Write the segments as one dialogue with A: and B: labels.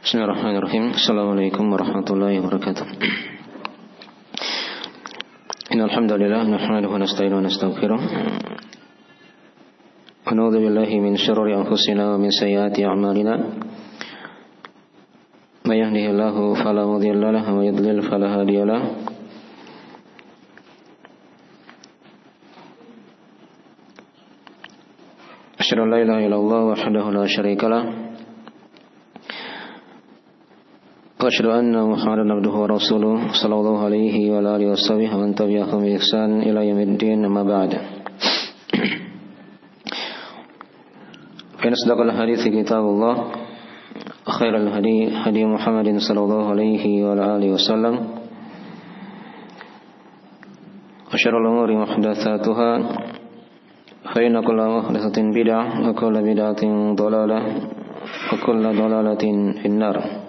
A: Bismillahirrahmanirrahim. Assalamualaikum warahmatullahi wabarakatuh. Innal hamdalillah nahmaduhu wa nasta'inuhu wa nastaghfiruh. Wa na'udzu billahi min shururi anfusina wa min sayyiati a'malina. May yahdihillahu fala mudilla lahu wa may yudlil fala hadiya lahu. Asyhadu an la ilaha illallah wahdahu la syarika lah. Asyhadu anna Muhammadan abduhu wa rasuluh sallallahu alaihi wa alihi washabihi wa man tabi'ahum bi ihsan ila yaumiddin, amma ba'd. Fa asdaqal hadits kitabullah, khairal hadi hadi Muhammadin sallallahu alaihi wa alihi wasallam, wa syarrul umuri muhdatsatuha, fa inna kulla muhdatsatin bid'ah wa kullu bid'atin dhalalah wa kullu dhalalatin finnar.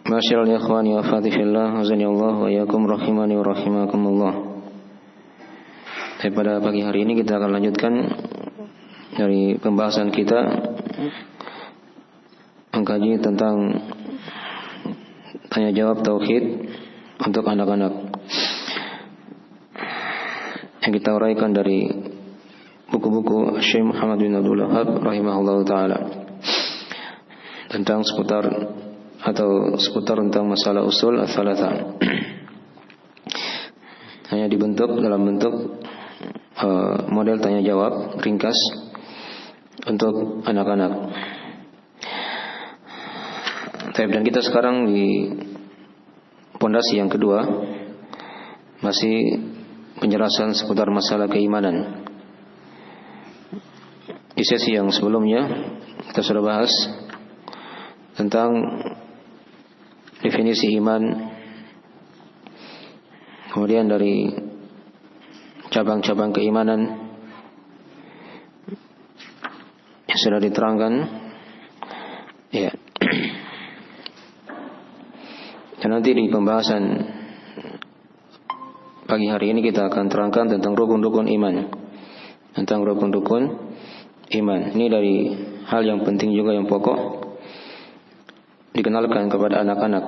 A: Masyaallah ikhwani wa akhwati-fillah, azanillahu wa iyyakum rahimani wa rahimakumullah. Pada pagi hari ini kita akan lanjutkan dari pembahasan kita mengkaji tentang tanya jawab tauhid untuk anak-anak yang kita uraikan dari buku-buku Syekh Muhammad bin Abdul Wahhab rahimahullahu taala tentang seputar tentang masalah usul ats-tsalatsa. Hanya dibentuk dalam bentuk model tanya jawab ringkas untuk anak-anak. Dan kita sekarang di pondasi yang kedua, masih penjelasan seputar masalah keimanan. Di sesi yang sebelumnya kita sudah bahas tentang definisi iman, kemudian dari cabang-cabang keimanan yang sudah diterangkan, ya. Dan nanti di pembahasan pagi hari ini kita akan terangkan tentang rukun-rukun iman, Ini dari hal yang penting juga, yang pokok dikenalkan kepada anak-anak.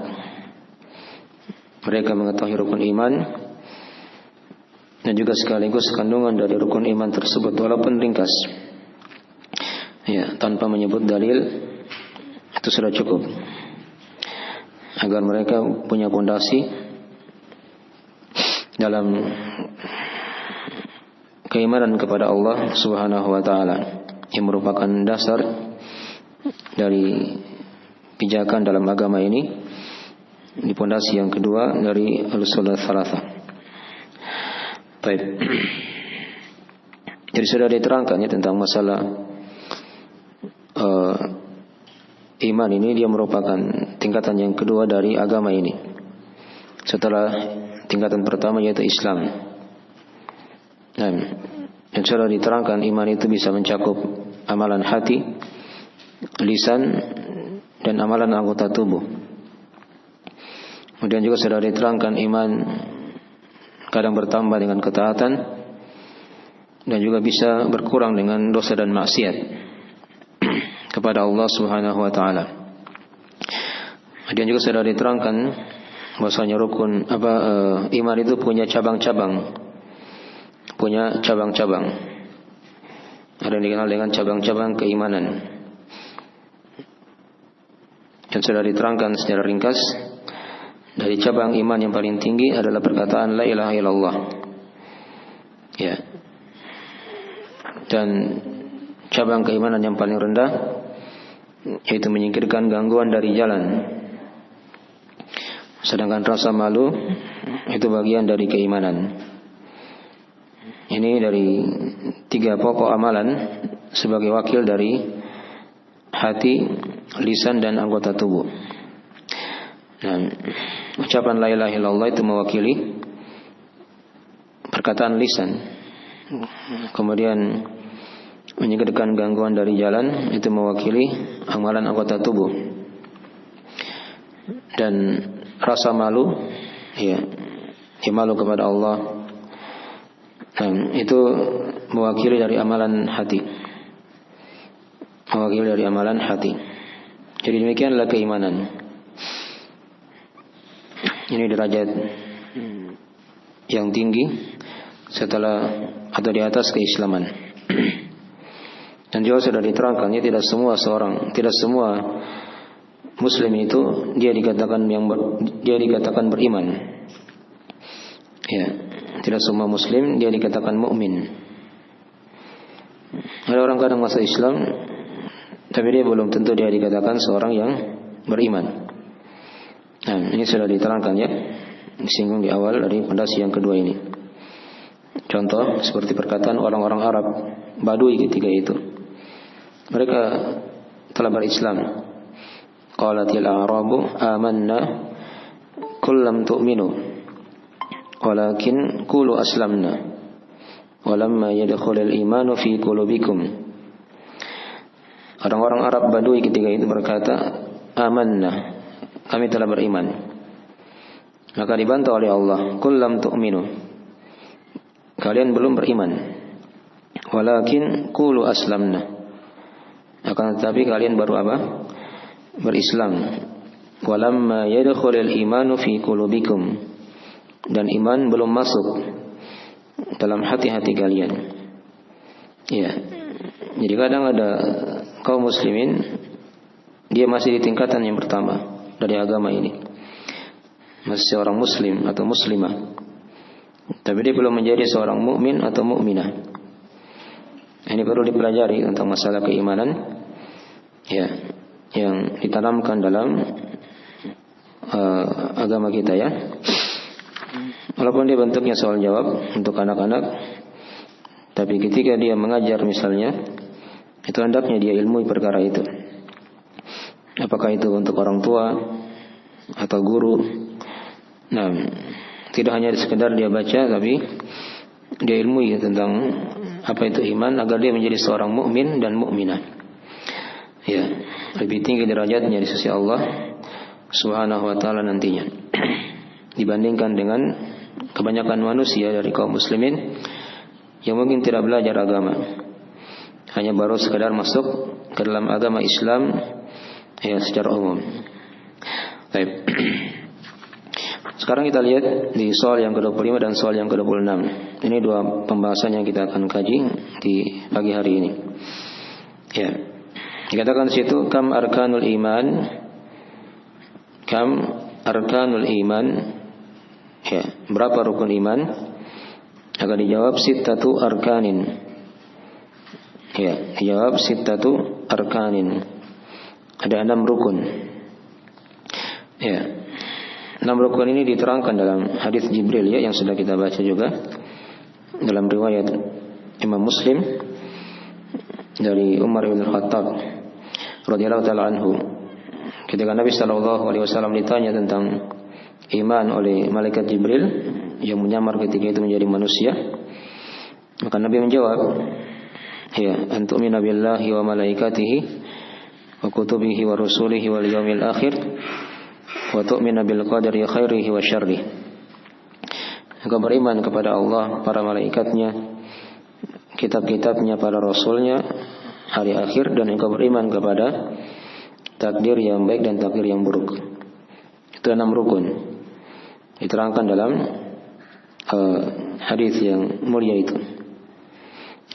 A: Mereka mengetahui rukun iman dan juga sekaligus kandungan dari rukun iman tersebut, walaupun ringkas, ya, tanpa menyebut dalil, itu sudah cukup agar mereka punya fondasi dalam keimanan kepada Allah Subhanahu wa taala, yang merupakan dasar dari pijakan dalam agama ini, di pondasi yang kedua dari al-usul ats-tsalatsa. Baik. Jadi sudah diterangkan ya tentang masalah iman ini, dia merupakan tingkatan yang kedua dari agama ini, setelah tingkatan pertama yaitu Islam. Dan sudah diterangkan iman itu bisa mencakup amalan hati, lisan, dan amalan anggota tubuh. Kemudian juga sudah diterangkan iman kadang bertambah dengan ketaatan dan juga bisa berkurang dengan dosa dan maksiat kepada Allah Subhanahu wa taala. Kemudian juga sudah diterangkan bahwasanya iman itu punya cabang-cabang. Ada yang dikenal dengan cabang-cabang keimanan. Dan sudah diterangkan secara ringkas, dari cabang iman yang paling tinggi adalah perkataan la ilaha illallah, ya. Dan cabang keimanan yang paling rendah yaitu menyingkirkan gangguan dari jalan. Sedangkan rasa malu itu bagian dari keimanan. Ini dari 3 pokok amalan sebagai wakil dari hati, lisan, dan anggota tubuh. Dan ucapan la ilaha illallah itu mewakili perkataan lisan. Kemudian menyingkirkan gangguan dari jalan itu mewakili amalan anggota tubuh. Dan rasa malu, ya, malu kepada Allah, dan itu mewakili dari amalan hati. mewakili dari amalan hati. Jadi demikianlah keimanan. Ini derajat yang tinggi setelah atau di atas keislaman. Dan juga sudah diterangkan, ya, tidak semua muslim itu dia dikatakan beriman. Ya, tidak semua muslim dia dikatakan mukmin. Ada orang kadang masuk Islam tapi dia belum tentu dia dikatakan seorang yang beriman. Nah, ini sudah diterangkan, ya, disinggung di awal dari pondasi yang kedua ini. Contoh seperti perkataan orang-orang Arab Badui ketika itu. Mereka telah berislam. Qalatil a'rabu amanna qul lam tu'minu walakin qulu aslamna walamma yadkhulul imanu fi qulubikum. Orang-orang Arab Badui ketika itu berkata, amanna, kami telah beriman. Maka dibantah oleh Allah, qul lam tu'minu, kalian belum beriman. Walakin qulu aslamna, akan tetapi kalian baru apa? Berislam. Walamma yadkhulul imanu fi qulubikum, dan iman belum masuk dalam hati-hati kalian. Ya. Jadi kadang ada kaum muslimin dia masih di tingkatan yang pertama dari agama ini. Masih seorang muslim atau muslimah. Tapi dia belum menjadi seorang mukmin atau mukminah. Ini perlu dipelajari tentang masalah keimanan, ya, yang ditanamkan dalam agama kita, ya. Walaupun dia bentuknya soal jawab untuk anak-anak, tapi ketika dia mengajar misalnya, itu hendaknya dia ilmui perkara itu. Apakah itu untuk orang tua atau guru? Nah, tidak hanya sekedar dia baca, tapi dia ilmui tentang apa itu iman agar dia menjadi seorang mukmin dan mukminah. Ya, lebih tinggi derajatnya di sisi Allah Subhanahu wa taala nantinya dibandingkan dengan kebanyakan manusia dari kaum muslimin yang mungkin tidak belajar agama, hanya baru sekadar masuk ke dalam agama Islam, ya, secara umum. Baik. Sekarang kita lihat di soal yang ke-25 dan soal yang ke-26. Ini dua pembahasan yang kita akan kaji di pagi hari ini. Ya. Dikatakan di situ kam arkanul iman. Kam arkanul iman. Ya, berapa rukun iman? Akan dijawab sittatu arkanin. Ya, dijawab sittatu arkanin. Ada 6 rukun. Ya. 6 rukun ini diterangkan dalam hadis Jibril, ya, yang sudah kita baca juga dalam riwayat Imam Muslim dari Umar bin Khattab radhiyallahu taala anhu. Ketika Nabi sallallahu alaihi wasallam ditanya tentang iman oleh malaikat Jibril yang menyamar ketika itu menjadi manusia, maka Nabi menjawab, ya, antu'mina billahi wa malaikatihi wa kutubihi wa rusulihi wal yaumil akhir wa tu'mina bil qadari khairihi wa syarrihi. Engkau beriman kepada Allah, para malaikatnya, kitab-kitabnya, para rasulnya, hari akhir, dan engkau beriman kepada takdir yang baik dan takdir yang buruk. Itu 6 rukun diterangkan dalam hadis yang mulia itu.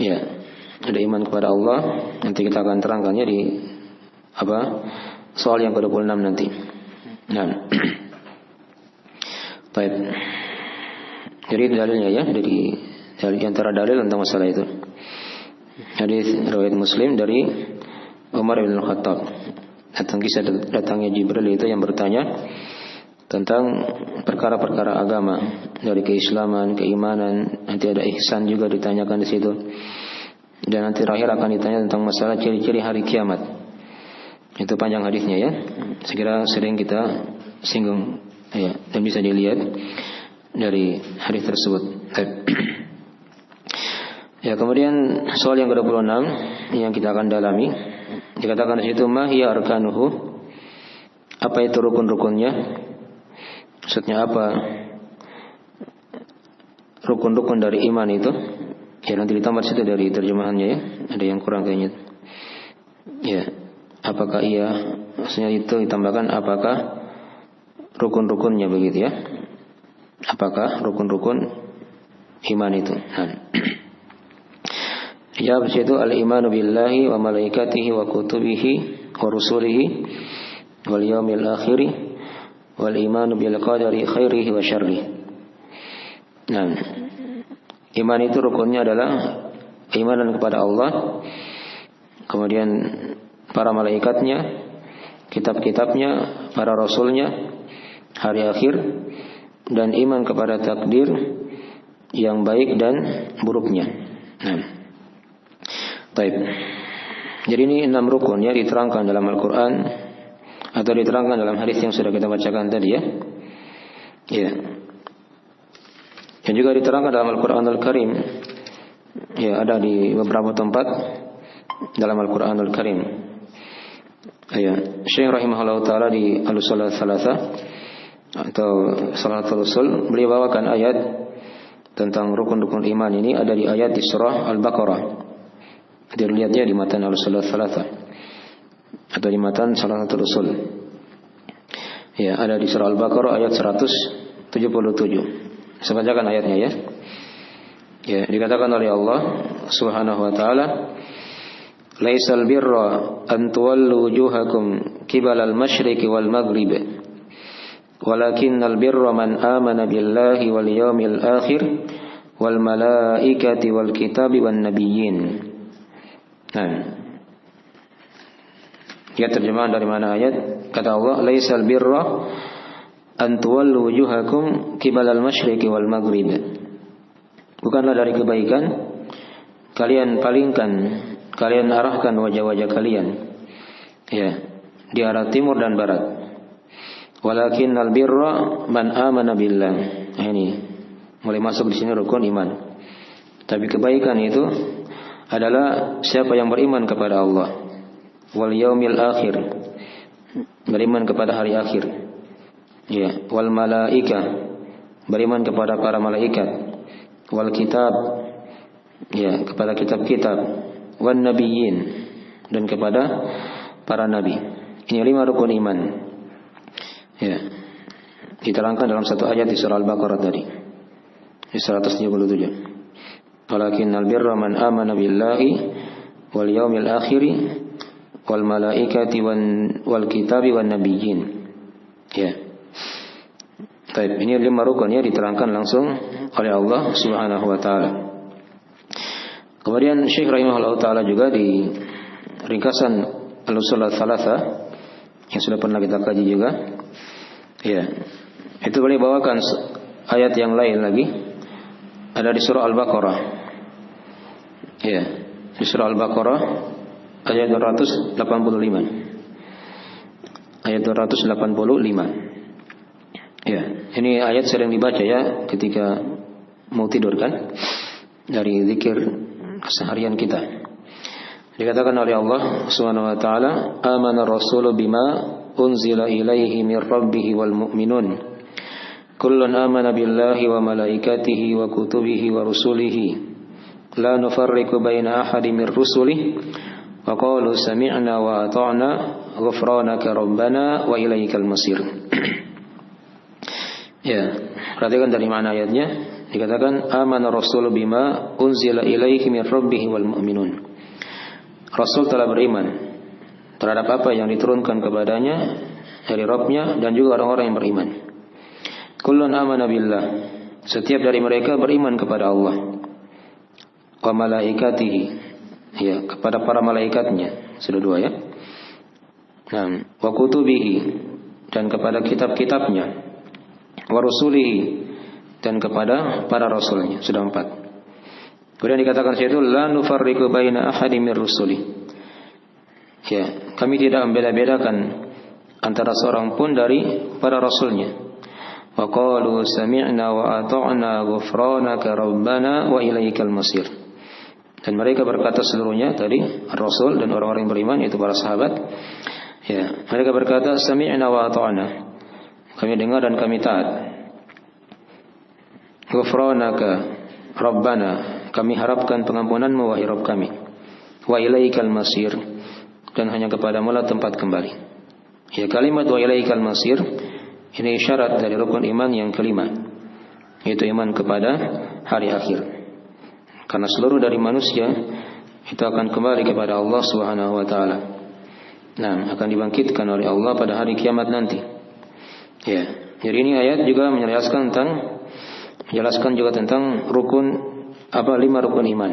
A: Ya, ada iman kepada Allah, nanti kita akan terangkannya di soal yang ke-26 nanti. Nah, baik. Jadi dalilnya, ya, dari antara dalil tentang masalah itu. Hadis riwayat Muslim dari Umar bin Khattab. Datangnya Jibril itu yang bertanya tentang perkara-perkara agama, dari keislaman, keimanan, nanti ada ihsan juga ditanyakan di situ. Dan nanti terakhir akan ditanya tentang masalah ciri-ciri hari kiamat. Itu panjang hadisnya, ya. Sekira sering kita singgung, ya, dan bisa dilihat dari hadis tersebut. Ya, kemudian soal yang ke-26 yang kita akan dalami, dikatakan di situ ma hiya arkanuhu. Apa itu rukun-rukunnya? Maksudnya apa rukun-rukun dari iman itu? Ya, nanti ditambah situ dari terjemahannya, ya. Ada yang kurang kayaknya. Ya, apakah ia, maksudnya itu ditambahkan apakah rukun-rukunnya begitu ya? Apakah rukun-rukun iman itu? Ya, itu al-imanu billahi wa malaikatihi wa kutubihi wa rusulihi wal yaumil akhir wal imanu bil qadari khairihi wa syarrihi. Nah, iman itu rukunnya adalah keimanan kepada Allah, kemudian para malaikatnya, kitab-kitabnya, para rasulnya, hari akhir, dan iman kepada takdir yang baik dan buruknya. Taib. Jadi ini 6 rukun ya, diterangkan dalam Al-Quran atau diterangkan dalam hadis yang sudah kita bacakan tadi ya. Ya. Dan juga diterangkan dalam Al-Quran Al-Karim. Ya, ada di beberapa tempat dalam Al-Quran Al-Karim. Ya, Syekh rahimahullah taala di Al-Usul Tsalatsa atau Salatul Usul, beliau bawakan ayat tentang rukun-rukun iman ini ada di ayat di surah Al-Baqarah. Dilihatnya di matan Al-Usul Tsalatsa atau di matan Salatul Usul. Ya, ada di surah Al-Baqarah ayat 177. Saya bacakan ayatnya ya. Ya, dikatakan oleh Allah Subhanahu wa taala, "Laisal birra an tuwallu wujuhakum qibalal masyriqi wal maghrib, walakinnal birra man amana billahi wal yawmil akhir wal malaikati wal kitabi wan nabiyyin." Nah, ya, terjemahan dari mana ayat? Kata Allah, "Laisal birra an tuwallu wujuhakum qibalal masyriqi wal maghrib." Bukanlah dari kebaikan kalian palingkan, kalian arahkan wajah-wajah kalian ya di arah timur dan barat. Walakinnal birra man amana billah. Ini mulai masuk di sini rukun iman. Tapi kebaikan itu adalah siapa yang beriman kepada Allah, wal yaumil akhir, beriman kepada hari akhir, ya, wal malaika, beriman kepada para malaikat, wal kitab, ya, kepada kitab-kitab, wan nabiyyin, dan kepada para nabi. Ini 5 rukun iman. Ya, diterangkan dalam satu ayat di surah Al-Baqarah tadi di 177. Walakinnal birra man amana billahi wal yaumil akhir wal malaikati wal kitabi wan nabiyyin. Ya. Baik, ini 5 rukun ya, diterangkan langsung oleh Allah Subhanahu wa taala. Kemudian Syekh rahimahullah taala juga di ringkasan Al-Usul Tsalatsa yang sudah pernah kita kaji juga. Ya. Itu boleh bawakan ayat yang lain lagi. Ada di surah Al-Baqarah. Ya, di surah Al-Baqarah ayat 285. Ayat 285. Ya, ini ayat sering dibaca ya ketika mau tidur kan, dari zikir keseharian kita. Dikatakan oleh Allah Subhanahu wa taala, "Amana ar-rasulu bima unzila ilaihi mir rabbih wal mu'minun. Kullun amana billahi wa malaikatihi wa kutubihi wa rusulihi. La nufarriqu baina ahadin mir rusulihi. Wa qalu sami'na wa ata'na ghufranaka rabbana wa ilaikal masir." Ya, perhatikan dari mana ayatnya. Dikatakan amana rasul bima unzila ilaihi mir rabbih wal mu'minun. Rasul telah beriman terhadap apa yang diturunkan kepadanya dari Rabbnya dan juga orang-orang yang beriman. Kullun amana billah. Setiap dari mereka beriman kepada Allah. Wa malaikatihi. Ya, kepada para malaikatnya. Sudah 2 ya. Nah, wa kutubihi, dan kepada kitab-kitabnya. Wa rusulihi, dan kepada para rasulnya. Sudah 4. Kemudian dikatakan situ la nufarriqu baina ahadin mir rusuli. Ya, kami tidak membeda-bedakan antara seorang pun dari para rasulnya. Wa qalu sami'na wa ata'na ghufranaka rabbana wa ilaikal masir. Dan mereka berkata seluruhnya tadi Rasul dan orang-orang yang beriman, yaitu para sahabat. Ya, mereka berkata sami'na wa ata'na. Kami dengar dan kami taat. Ghufranaka rabbana, kami harapkan pengampunanmu wahai Rabb kami. Wa ilaikal masir, dan hanya kepadamu lah tempat kembali. Ya, kalimat wa ilaikal masir ini syarat dari rukun iman yang kelima, yaitu iman kepada hari akhir. Karena seluruh dari manusia itu akan kembali kepada Allah Subhanahu wa taala. Nah, akan dibangkitkan oleh Allah pada hari kiamat nanti. Ya, jadi ini ayat juga menjelaskan juga tentang rukun 5 rukun iman.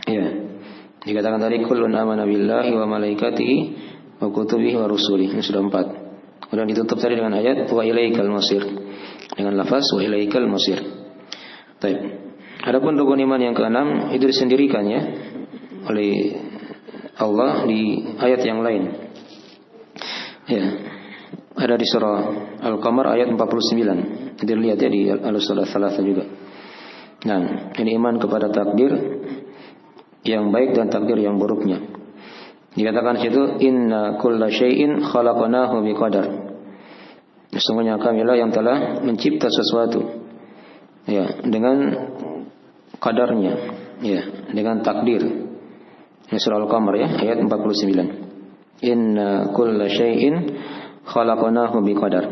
A: Ya. Dikatakan tadi kullun amana billahi wa malaikatihi wa kutubihi wa rusulihi. Ini sudah 4. Kemudian ditutup tadi dengan ayat wa ilaikal masir. Dengan lafaz wa ilaikal masir. Baik. Adapun rukun iman yang ke-6 itu disendirikan ya oleh Allah di ayat yang lain. Ya. Ada di surah Al-Qamar ayat 49. Dilihat ya di Al-Surah Tsalatsa juga. Nah, ini iman kepada takdir yang baik dan takdir yang buruknya. Dikatakan situ inna kulla syai'in khalaqnahu biqadar. Sesungguhnya kamilah yang telah mencipta sesuatu ya dengan kadarnya, ya, dengan takdir. Ini surah Al-Qamar ya, ayat 49. Inna kulla syai'in khalaqnahu biqadar.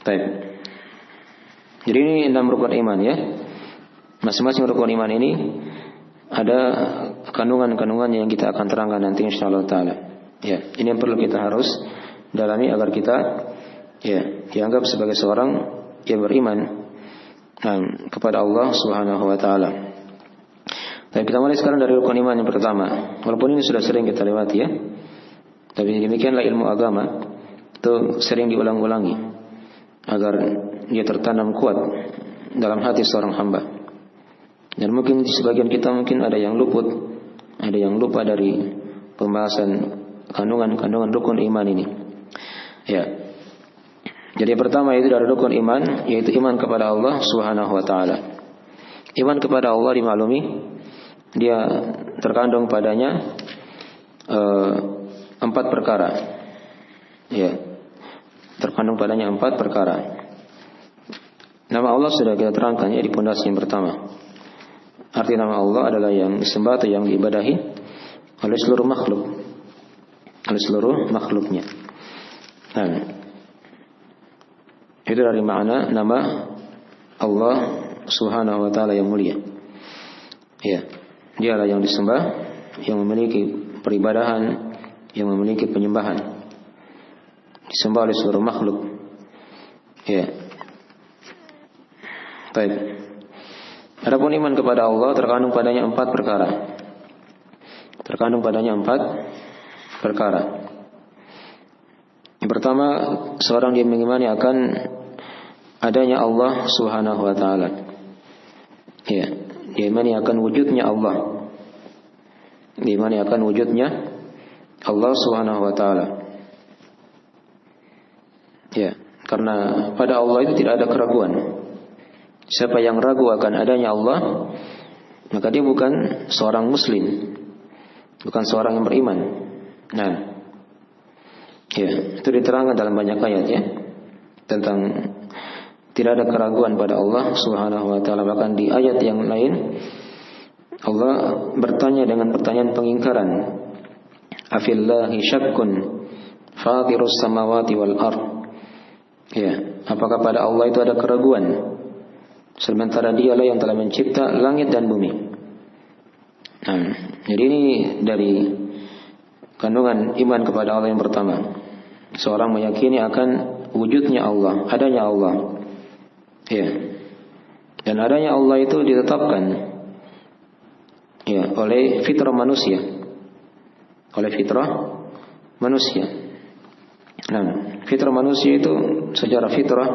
A: Baik. Jadi ini 6 rukun iman ya. Masing-masing rukun iman ini ada kandungan-kandungan yang kita akan terangkan nanti insyaallah taala. Ya, ini yang perlu kita harus dalami agar kita ya dianggap sebagai seorang yang beriman kepada Allah Subhanahu wa taala. Baik, kita mulai sekarang dari rukun iman yang pertama. Walaupun ini sudah sering kita lewati ya. Tapi demikianlah ilmu agama itu sering diulang-ulangi agar dia tertanam kuat dalam hati seorang hamba. Dan mungkin di sebagian kita mungkin ada yang luput, ada yang lupa dari pembahasan kandungan rukun iman ini. Ya. Jadi yang pertama itu dari rukun iman, yaitu iman kepada Allah Subhanahu wa taala. Iman kepada Allah dimaklumi dia terkandung padanya 4 perkara. Ya. Terkandung padanya 4 perkara. Nama Allah sudah kita terangkan ya di pondasi yang pertama. Arti nama Allah adalah yang disembah atau yang diibadahi oleh seluruh makhluk, oleh seluruh makhluknya. Nah, itu dari makna nama Allah Subhanahu wa taala yang mulia. Ya, dialah yang disembah, yang memiliki peribadahan, yang memiliki penyembahan. Disembah oleh seluruh makhluk. Ya. Baik. Adapun iman kepada Allah terkandung padanya 4 perkara. Terkandung padanya 4 perkara. Yang pertama, seorang dia mengimani akan adanya Allah Subhanahu wa taala. Ya, dia imani akan wujudnya Allah. Dia imani akan wujudnya Allah Subhanahu wa taala. Ya, karena pada Allah itu tidak ada keraguan. Siapa yang ragu akan adanya Allah, maka dia bukan seorang muslim, bukan seorang yang beriman. Nah, ya, itu diterangkan dalam banyak ayat ya tentang tidak ada keraguan pada Allah Subhanahu wa taala. Bahkan di ayat yang lain Allah bertanya dengan pertanyaan pengingkaran. Afillahi syakkun fatirus samawati wal ard. Ya, apakah pada Allah itu ada keraguan? Sementara dialah yang telah mencipta langit dan bumi. Nah, jadi ini dari kandungan iman kepada Allah yang pertama. Seorang meyakini akan wujudnya Allah, adanya Allah. Ya. Dan adanya Allah itu ditetapkan ya oleh fitrah manusia. Oleh fitrah manusia. Nah, fitrah manusia itu secara fitrah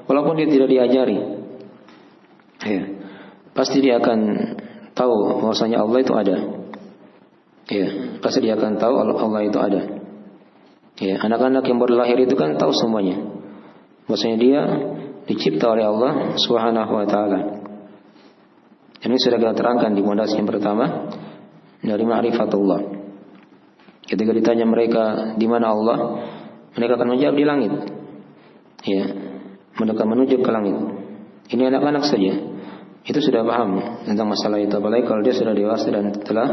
A: walaupun dia tidak diajari, ya, pasti dia akan tahu bahwasanya Allah itu ada. Ya, pasti dia akan tahu Allah itu ada. Ya, anak-anak yang baru lahir itu kan tahu semuanya. Bahwasanya dia dicipta oleh Allah Subhanahu wa taala. Ini sudah kita terangkan di pondasi yang pertama dari ma'rifatullah. Ketika ditanya mereka di mana Allah, mereka akan menjawab di langit. Ya, mereka menuju ke langit. Ini anak-anak saja. Itu sudah paham tentang masalah itu. Apalagi kalau dia sudah dewasa dan telah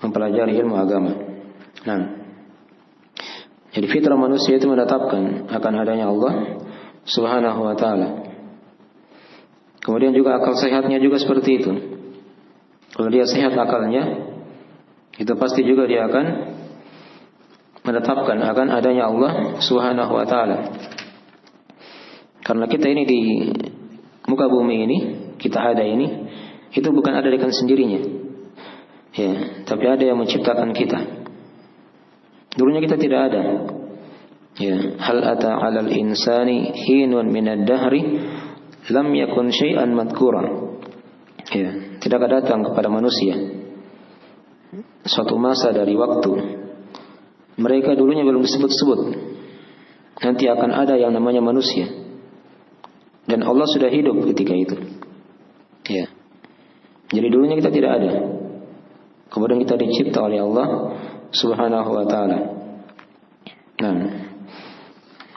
A: mempelajari ilmu agama. Nah, jadi fitrah manusia itu menetapkan akan adanya Allah Subhanahu wa taala. Kemudian juga akal sehatnya juga seperti itu. Kalau dia sehat akalnya, itu pasti juga dia akan menetapkan akan adanya Allah Subhanahu wa taala. Karena kita ini di muka bumi ini, kita ada ini, itu bukan ada dengan sendirinya. Ya, tapi ada yang menciptakan kita. Dulunya kita tidak ada. Ya, hal ata 'alal insani hinun minad dahri lam yakun syai'an madhkura. Ya, tidak akan datang kepada manusia suatu masa dari waktu. Mereka dulunya belum disebut-sebut. Nanti akan ada yang namanya manusia. Dan Allah sudah hidup ketika itu. Ya. Jadi dulunya kita tidak ada. Kemudian kita dicipta oleh Allah Subhanahu wa taala. Nah,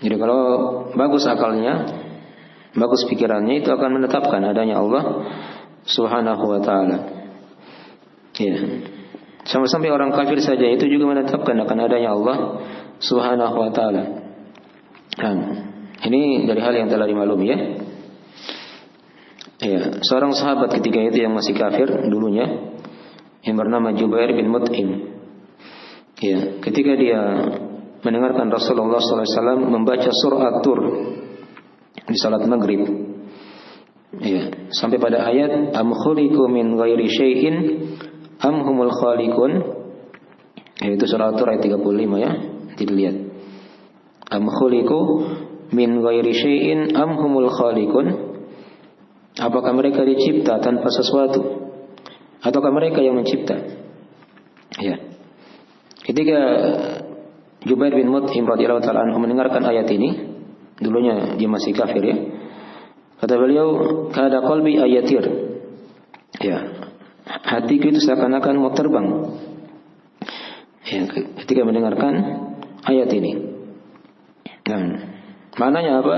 A: jadi kalau bagus akalnya, bagus pikirannya, itu akan menetapkan adanya Allah Subhanahu wa taala. Ya. Sampai-sampai orang kafir saja itu juga menetapkan akan adanya Allah Subhanahu wa taala. Nah, ini dari hal yang telah dimaklumi ya. Ya, seorang sahabat ketika itu yang masih kafir dulunya, yang bernama Jubair bin Mut'im. Ya, ketika dia mendengarkan Rasulullah SAW membaca surah At-Tur di salat maghrib, ya, sampai pada ayat am khuliqu min ghairi syai'in am humul khaliqun, yaitu surah At-Tur ayat 35 ya, dilihat. Am khuliqu min ghairi syai'in am humul khaliqun, apakah mereka dicipta tanpa sesuatu ataukah mereka yang mencipta? Ya. Ketika Jubair bin Mut'im radhiyallahu ta'ala anhu mendengarkan ayat ini, dulunya dia masih kafir ya. Kata beliau, kada qalbi ayatir. Ya. Hatiku itu seakan-akan mau terbang. Ya, ketika mendengarkan ayat ini. Nah, maknanya apa?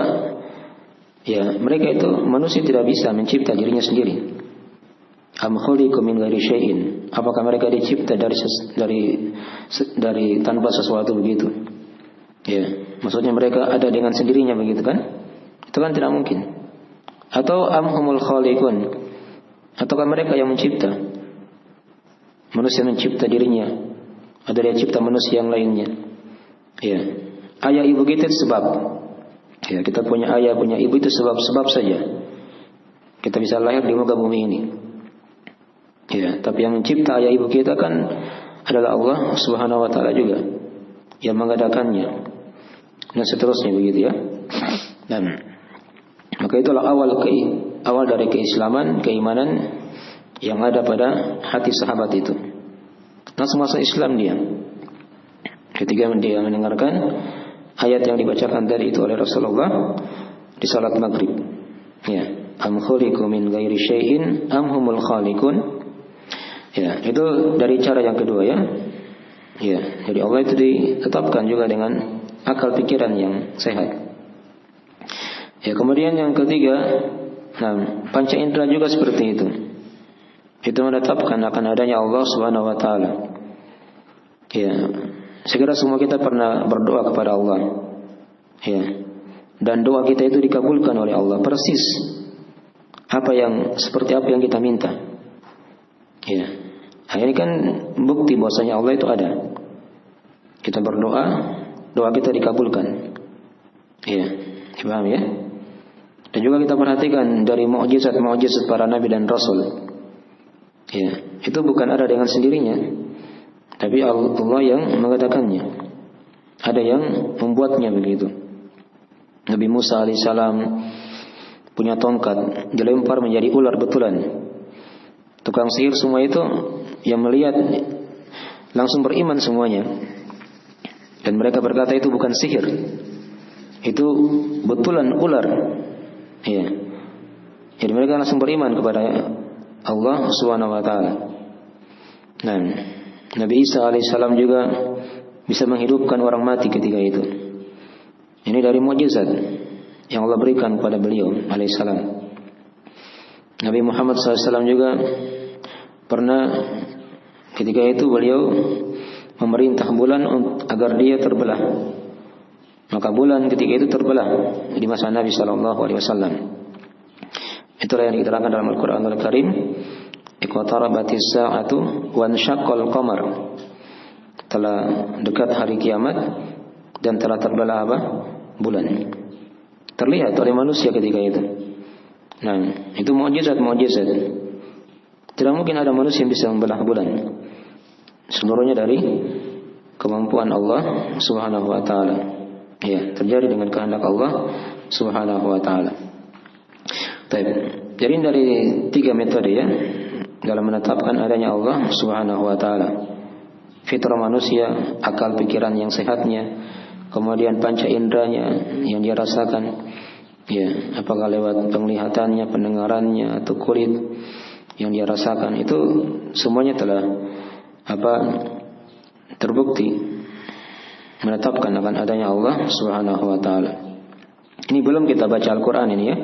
A: Ya, mereka itu manusia tidak bisa mencipta dirinya sendiri. Am khuliqu min ghairi syai'in. Apakah mereka dicipta dari tanpa sesuatu begitu? Ya, maksudnya mereka ada dengan sendirinya begitu kan? Itu kan tidak mungkin. Atau am humul khaliqun. Ataukah mereka yang mencipta? Manusia mencipta dirinya. Ada yang cipta manusia yang lainnya. Ya. Ayah ibu kita itu sebab. Ya, kita punya ayah, punya ibu itu sebab-sebab saja. Kita bisa lahir di muka bumi ini. Ya, tapi yang mencipta ayah ibu kita kan adalah Allah Subhanahu wa taala juga yang mengadakannya. Dan seterusnya begitu ya. Dan maka itulah awal dari keislaman, keimanan yang ada pada hati sahabat itu. Langsung masuk Islam dia. Ketika dia mendengarkan ayat yang dibacakan tadi itu oleh Rasulullah di salat maghrib. Ya, am khuliqu min ghairi syai'in am humul khaliqun. Ya, itu dari cara yang kedua ya. Ya, jadi Allah itu ditetapkan juga dengan akal pikiran yang sehat. Ya, kemudian yang ketiga, nah, panca indera juga seperti itu. Itu menetapkan akan adanya Allah Subhanahu wa taala. Ya, segera semua kita pernah berdoa kepada Allah. Ya. Dan doa kita itu dikabulkan oleh Allah persis seperti apa yang kita minta. Ya. Nah, ini kan bukti bahwasanya Allah itu ada. Kita berdoa, doa kita dikabulkan. Ya, paham ya? Dan juga kita perhatikan dari mukjizat para nabi dan rasul. Ya, itu bukan ada dengan sendirinya, tapi Allah yang mengadakannya. Ada yang membuatnya begitu. Nabi Musa alaihissalam punya tongkat, dilempar menjadi ular betulan. Tukang sihir semua itu yang melihat langsung beriman semuanya. Dan mereka berkata itu bukan sihir, itu betulan ular. Ya. Jadi mereka langsung beriman kepada Allah Subhanahu wa taala. Nah, Nabi Isa alaihissalam juga bisa menghidupkan orang mati ketika itu. Ini dari mukjizat yang Allah berikan kepada beliau alaihissalam. Nabi Muhammad SAW juga pernah ketika itu beliau memerintah bulan agar dia terbelah. Maka bulan ketika itu terbelah di masa Nabi sallallahu alaihi wasallam. Itulah yang diterangkan dalam Al-Qur'anul Karim, iqtarabatis sa'atu wa ansyaqqal qamar. Telah dekat hari kiamat dan telah terbelah apa? Bulan. Terlihat oleh manusia ketika itu. Nah, itu mukjizat. Tidak mungkin ada manusia yang bisa membelah bulan. Seluruhnya dari kemampuan Allah Subhanahu wa taala. Ya, terjadi dengan kehendak Allah Subhanahu wa taala. Baik. Jadi dari 3 metode ya dalam menetapkan adanya Allah Subhanahu wa taala. Fitrah manusia, akal pikiran yang sehatnya, kemudian panca inderanya yang dia rasakan, ya, apakah lewat penglihatannya, pendengarannya atau kulit yang dia rasakan, itu semuanya telah terbukti menetapkan akan adanya Allah Subhanahu wa taala. Ini belum kita baca Al-Qur'an ini ya.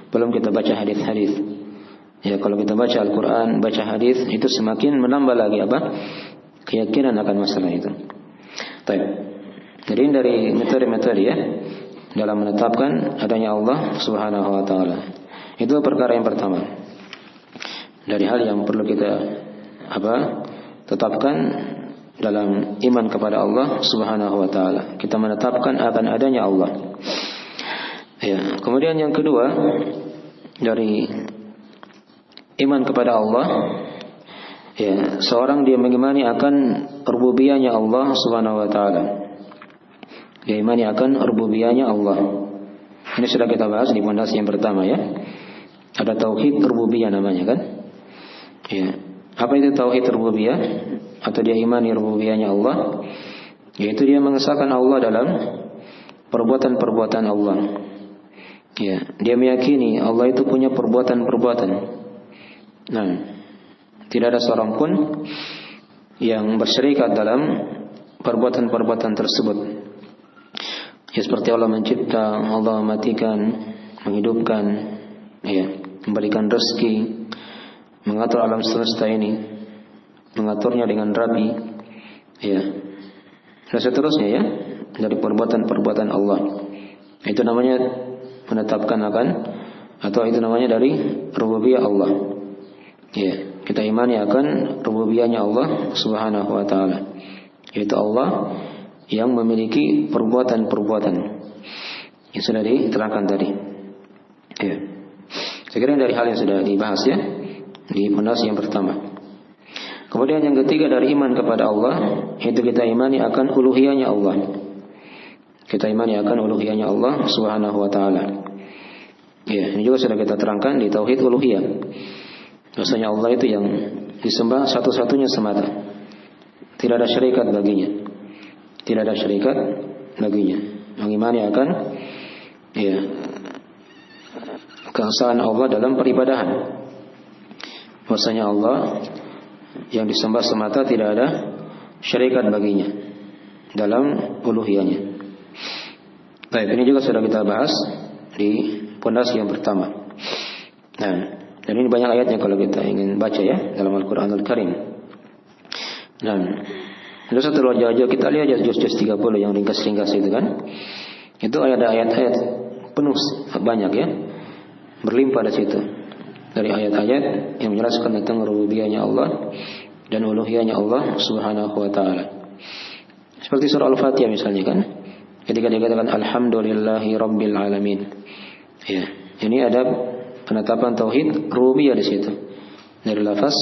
A: Belum kita baca hadis-hadis. Ya, kalau kita baca Al-Qur'an, baca hadis, itu semakin menambah lagi keyakinan akan masalah itu. Baik. Jadi dari metode-metode ya dalam menetapkan adanya Allah Subhanahu wa taala. Itu perkara yang pertama. Dari hal yang perlu kita tetapkan dalam iman kepada Allah Subhanahu wa taala. Kita menetapkan akan adanya Allah. Ya, kemudian yang kedua dari iman kepada Allah, ya, seorang dia mengimani akan rububiyahnya Allah Subhanahu wa taala. Dia imani akan rububiyahnya Allah. Ini sudah kita bahas di pondasi yang pertama ya. Ada tauhid rububiyah namanya kan? Ya. Apa itu tauhid rububiyah? Atau dia imani rububiyahnya Allah? Yaitu dia mengesahkan Allah dalam perbuatan-perbuatan Allah. Ya, dia meyakini Allah itu punya perbuatan-perbuatan. Nah, tidak ada seorang pun yang berserikat dalam perbuatan-perbuatan tersebut. Ya, seperti Allah mencipta, Allah mematikan, menghidupkan, ya, memberikan rezeki, mengatur alam semesta ini, mengaturnya dengan rapi, ya, dan seterusnya ya, dari perbuatan-perbuatan Allah. Itu namanya menetapkan akan, atau itu namanya dari rububiyah Allah. Ya, kita imani akan rububiyahnya Allah Subhanahu wa taala. Yaitu Allah yang memiliki perbuatan-perbuatan yang sudah diterangkan tadi. Ya. Saya kira dari hal yang sudah dibahas ya di pondasi yang pertama. Kemudian yang ketiga dari iman kepada Allah, yaitu kita imani akan uluhiyahnya Allah. Kita imani akan uluhiyahnya Allah Subhanahu wa taala. Ya, ini juga sudah kita terangkan di tauhid uluhiyah. Maksudnya Allah itu yang disembah satu-satunya semata. Tidak ada syarikat baginya. Tidak ada syarikat baginya. Mengimani akan ya keesaan Allah dalam peribadahan. Maksudnya Allah yang disembah semata, tidak ada syarikat baginya dalam uluhiyahnya. Baik, ini juga sudah kita bahas di pondasi yang pertama. Nah, dan ini banyak ayatnya kalau kita ingin baca ya dalam Al-Qur'anul Karim. Dan lalu setelah jauh-jauh kita lihat aja juz 30 yang ringkas-ringkas itu kan. Itu ada ayat-ayat penuh banyak ya. Berlimpah di situ. Dari ayat-ayat yang menjelaskan tentang rububiyahnya Allah dan uluhiyahnya Allah Subhanahu wa taala. Seperti surah Al-Fatihah misalnya kan. Ketika dikatakan alhamdulillahi rabbil alamin. Ya, ini ada penetapan tauhid rububiyah di situ. Dari lafaz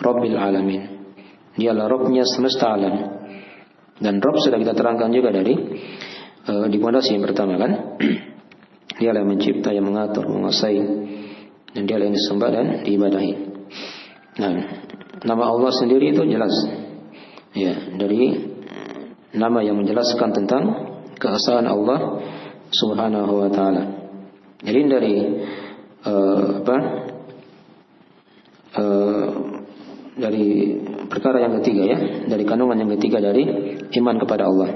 A: rabbil alamin. Dialah Rabbnya semesta alam. Dan Rabb sudah kita terangkan juga dari di pondasi yang pertama kan. Dialah yang mencipta, yang mengatur, menguasai, dan dialah yang disembah dan diibadahi. Nah, nama Allah sendiri itu jelas. Ya, dari nama yang menjelaskan tentang keesaan Allah Subhanahu wa taala. Jadi dari dari perkara yang ketiga ya, dari kandungan yang ketiga dari iman kepada Allah,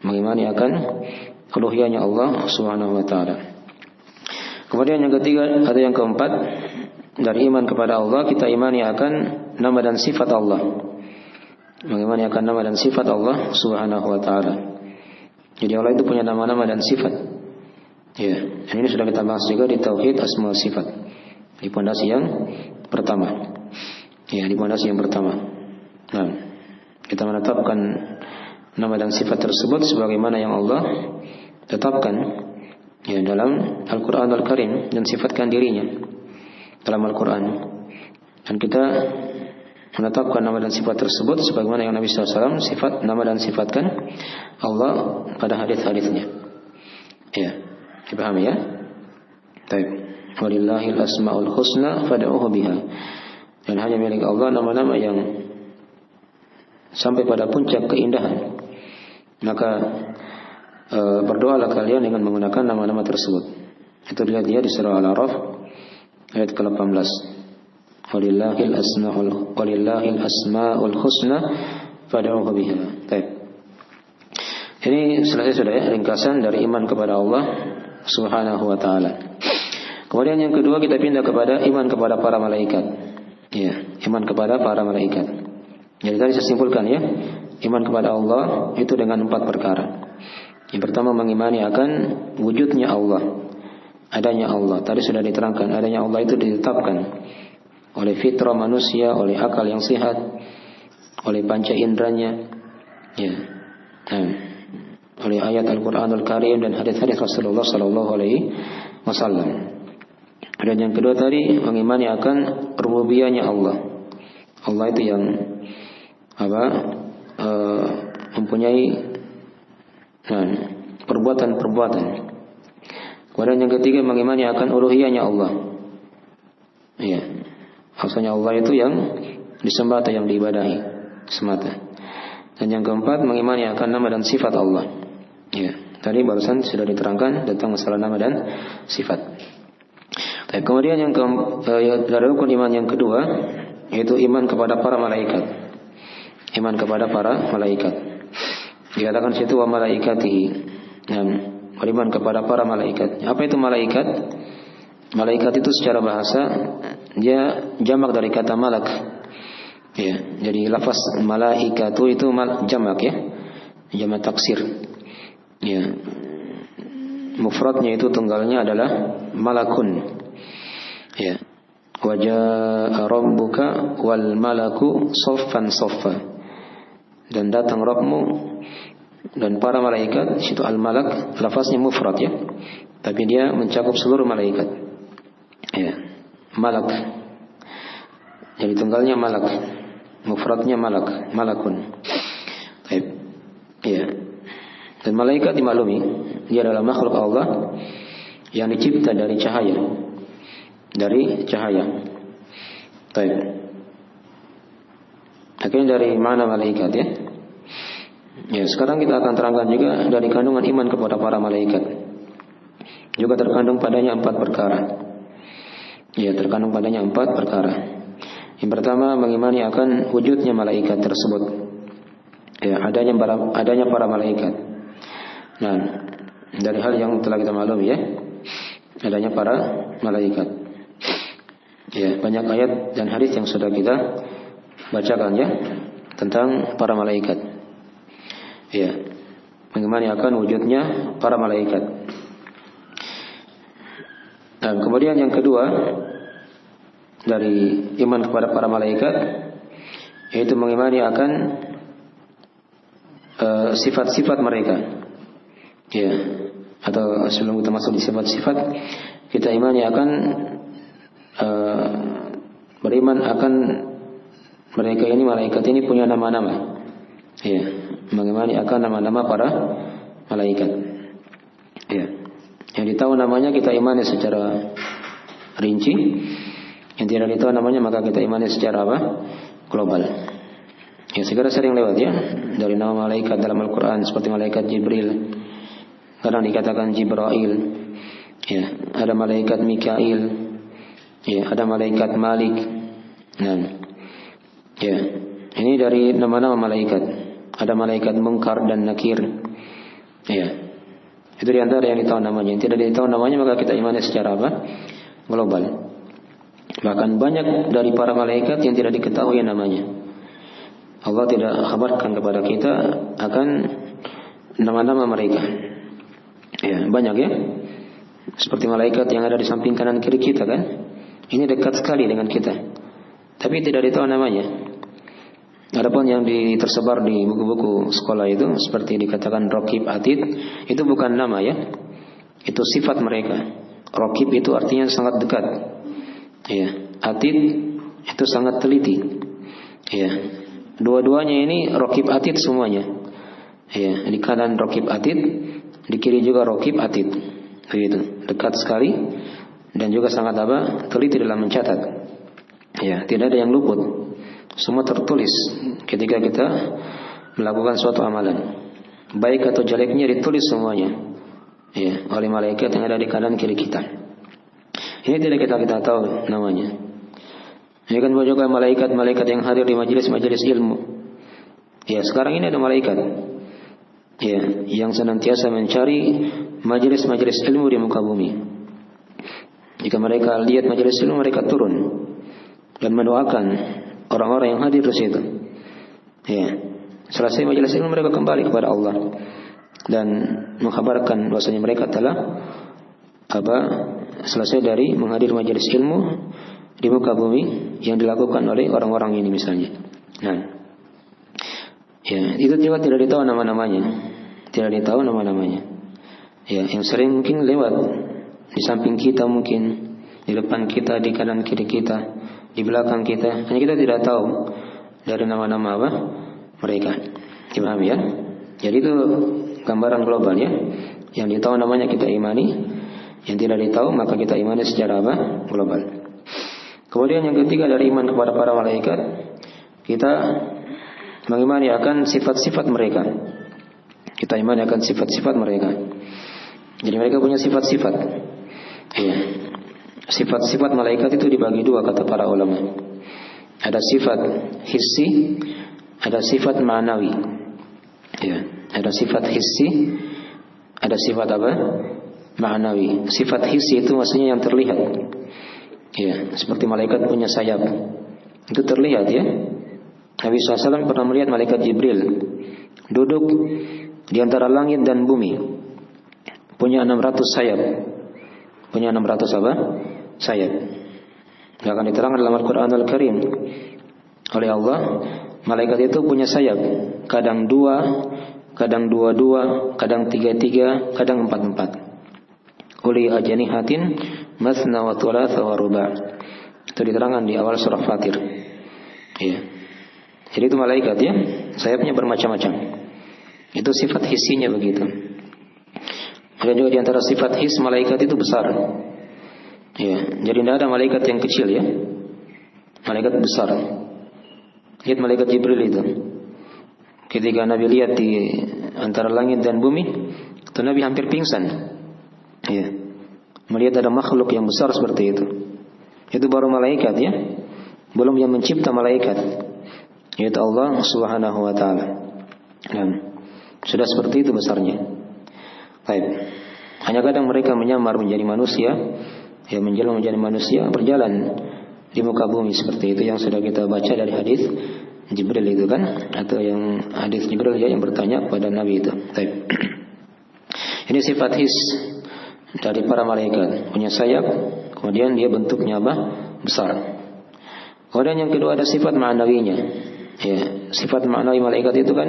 A: mengimani akan uluhiyahnya Allah Subhanahu wa taala. Kemudian yang ketiga, ada yang keempat, dari iman kepada Allah kita imani akan nama dan sifat Allah. mengimani akan nama dan sifat Allah Subhanahu wa taala. Jadi Allah itu punya nama-nama dan sifat. Ya, dan ini sudah kita bahas juga di tauhid asma wa sifat. Di pondasi yang pertama. Ya, di pondasi yang pertama. Nah, kita menetapkan nama dan sifat tersebut sebagaimana yang Allah tetapkan ya dalam Al-Qur'an Al-Karim dan sifatkan dirinya dalam Al-Qur'an. Dan kita menetapkan nama dan sifat tersebut sebagaimana yang Nabi SAW sifat nama dan sifatkan Allah pada hadis-hadisnya. Ya, dipahami ya? Baik. Walillahil asmaul husna fad'uhu biha. Dan hanya milik Allah nama-nama yang sampai pada puncak keindahan. Maka berdoalah kalian dengan menggunakan nama-nama tersebut. Itu dilihat ya di surah Al-A'raf ayat ke-18. Walillahil asmaul husna fad'uhu biha. Baik. Ini selesai sudah ya ringkasan dari iman kepada Allah Subhanahu wa taala. Kemudian yang kedua kita pindah kepada iman kepada para malaikat. Ya, iman kepada para malaikat. Jadi tadi saya simpulkan ya, iman kepada Allah itu dengan 4 perkara. Yang pertama mengimani akan wujudnya Allah, adanya Allah. Tadi sudah diterangkan, adanya Allah itu ditetapkan oleh fitrah manusia, oleh akal yang sehat, oleh panca indranya, ya, oleh ayat Al-Quranul Karim dan hadis-hadis Rasulullah Sallallahu Alaihi Wasallam. Dan yang kedua tadi mengimani akan rububiyahnya Allah. Allah itu yang mempunyai perbuatan-perbuatan. Kemudian yang ketiga mengimani akan uluhiyahnya Allah. Iya. Maksudnya Allah itu yang disembah atau yang diibadahi semata. Dan yang keempat mengimani akan nama dan sifat Allah. Ya, tadi barusan sudah diterangkan tentang masalah nama dan sifat. Tapi kemudian dari rukun iman yang kedua yaitu iman kepada para malaikat. Iman kepada para malaikat. Dikatakan situ wa malaikatihi. Beriman kepada para malaikat. Apa itu malaikat? Malaikat itu secara bahasa dia jamak dari kata malak. Ya, jadi lafaz malaikatu itu jamak ya. Jamak taksir. Ya. Mufradnya itu tunggalnya adalah malakun. Ya. Wa jaa rabbuka wal malaku saffan saffa. Dan datang Rabbmu dan para malaikat, situ al-malak lafaznya mufrad ya. Tapi dia mencakup seluruh malaikat. Ya. Malak. Jadi tunggalnya malak. Mufradnya malak, malakun. Baik. Ya. Dan malaikat dimaklumi dia adalah makhluk Allah yang dicipta dari cahaya. Dari cahaya. Baik. Akhirnya dari mana malaikat ya? Ya, sekarang kita akan terangkan juga dari kandungan iman kepada para malaikat. Juga terkandung padanya 4 perkara. Ya, terkandung padanya 4 perkara. Yang pertama mengimani akan wujudnya malaikat tersebut. Ya, adanya para malaikat. Nah, dari hal yang telah kita maklumi ya, adanya para malaikat. Ya, banyak ayat dan hadis yang sudah kita bacakan ya tentang para malaikat. Ya, mengimani akan wujudnya para malaikat. Dan kemudian yang kedua dari iman kepada para malaikat yaitu mengimani akan sifat-sifat mereka. Ya, atau sebelum kita masuk di sifat-sifat, kita imani akan beriman akan mereka ini malaikat ini punya nama-nama. Ya, mengimani akan nama-nama para malaikat. Ya. Yang ditahu namanya kita imani secara rinci. Yang tidak ditahu namanya maka kita imani secara apa? Global. Ya, segera sering lewat ya dari nama malaikat dalam Al-Qur'an seperti malaikat Jibril. Kadang dikatakan Jibrail. Ya, ada malaikat Mikail. Ya, ada malaikat Malik. Nah. Ya. Ini dari nama-nama malaikat. Ada malaikat Munkar dan Nakir. Ya. Itu di antara yang ditahu namanya. Yang tidak ditahu namanya maka kita imani secara apa? Global. Bahkan banyak dari para malaikat yang tidak diketahui namanya. Allah tidak kabarkan kepada kita akan nama-nama mereka. Ya, banyak ya. Seperti malaikat yang ada di samping kanan kiri kita kan. Ini dekat sekali dengan kita. Tapi tidak ditahu namanya. Adapun yang tersebar di buku-buku sekolah itu seperti dikatakan Raqib Atid, itu bukan nama ya. Itu sifat mereka. Raqib itu artinya sangat dekat. Ya, Atid itu sangat teliti. Ya. Dua-duanya ini Raqib Atid semuanya. Ya, di kanan Raqib Atid, di kiri juga Raqib Atid. Begitu, dekat sekali dan juga sangat teliti dalam mencatat. Ya, tidak ada yang luput. Semua tertulis ketika kita melakukan suatu amalan. Baik atau jeleknya ditulis semuanya. Ya, oleh malaikat yang ada di kanan kiri kita. Ini tidak kita tahu namanya. Ini kan juga malaikat-malaikat yang hadir di majelis-majelis ilmu. Ya, sekarang ini ada malaikat. Ya, yang senantiasa mencari majelis-majelis ilmu di muka bumi. Jika mereka lihat majelis ilmu, mereka turun dan mendoakan orang-orang yang hadir di situ. Ya, selesai majelis ilmu mereka kembali kepada Allah dan mengkabarkan bahwasanya mereka telah selesai dari menghadiri majelis ilmu di muka bumi yang dilakukan oleh orang-orang ini misalnya. Nah, ya, itu juga tidak ditahu nama-namanya. Tidak ditahu nama-namanya. Ya, yang sering mungkin lewat di samping kita, mungkin di depan kita, di kanan kiri kita, di belakang kita. Hanya kita tidak tahu dari nama-nama mereka. Dipahami ya? Jadi itu gambaran global ya. Yang ditahu namanya kita imani, yang tidak ditahu maka kita imani secara global. Kemudian yang ketiga dari iman kepada para malaikat, kita mengimani akan sifat-sifat mereka. Kita imani akan sifat-sifat mereka. Jadi mereka punya sifat-sifat. Ya. Sifat-sifat malaikat itu dibagi dua kata para ulama. Ada sifat hissi, ada sifat ma'nawi. Ya, ada sifat hissi, ada sifat ma'nawi. Sifat hissi itu maksudnya yang terlihat. Ya, seperti malaikat punya sayap. Itu terlihat ya. Nabi SAW pernah melihat malaikat Jibril duduk di antara langit dan bumi. Punya 600 sayap. Punya 600 sayap. Yang akan diterangkan dalam Al-Quran Al-Karim oleh Allah, malaikat itu punya sayap. Kadang 2, kadang 22, kadang 33, kadang 44. Uli ajnihatin mathna wa thulatha wa ruba'. Itu diterangkan di awal surah Fatir. Ya. Jadi itu malaikat ya, sayapnya bermacam-macam. Itu sifat hisinya begitu. Dan juga di antara sifat his malaikat itu besar. Ya, jadi tidak ada malaikat yang kecil ya. Malaikat besar. Lihat malaikat Jibril itu. Ketika Nabi lihat di antara langit dan bumi, itu Nabi hampir pingsan. Ya. Melihat ada makhluk yang besar seperti itu. Itu baru malaikat ya. Belum yang mencipta malaikat, yaitu Allah Subhanahu wa taala. Dan sudah seperti itu besarnya. Baik. Hanya kadang mereka menyamar menjadi manusia, ya menjelma menjadi manusia, berjalan di muka bumi seperti itu yang sudah kita baca dari hadis Jibril itu kan, atau yang hadis Jibril ya yang bertanya kepada Nabi itu. Baik. Ini sifat his dari para malaikat, punya sayap, kemudian dia bentuknya besar. Kemudian yang kedua ada sifat ma'nawinya. Ya, sifat ma'nawi malaikat itu kan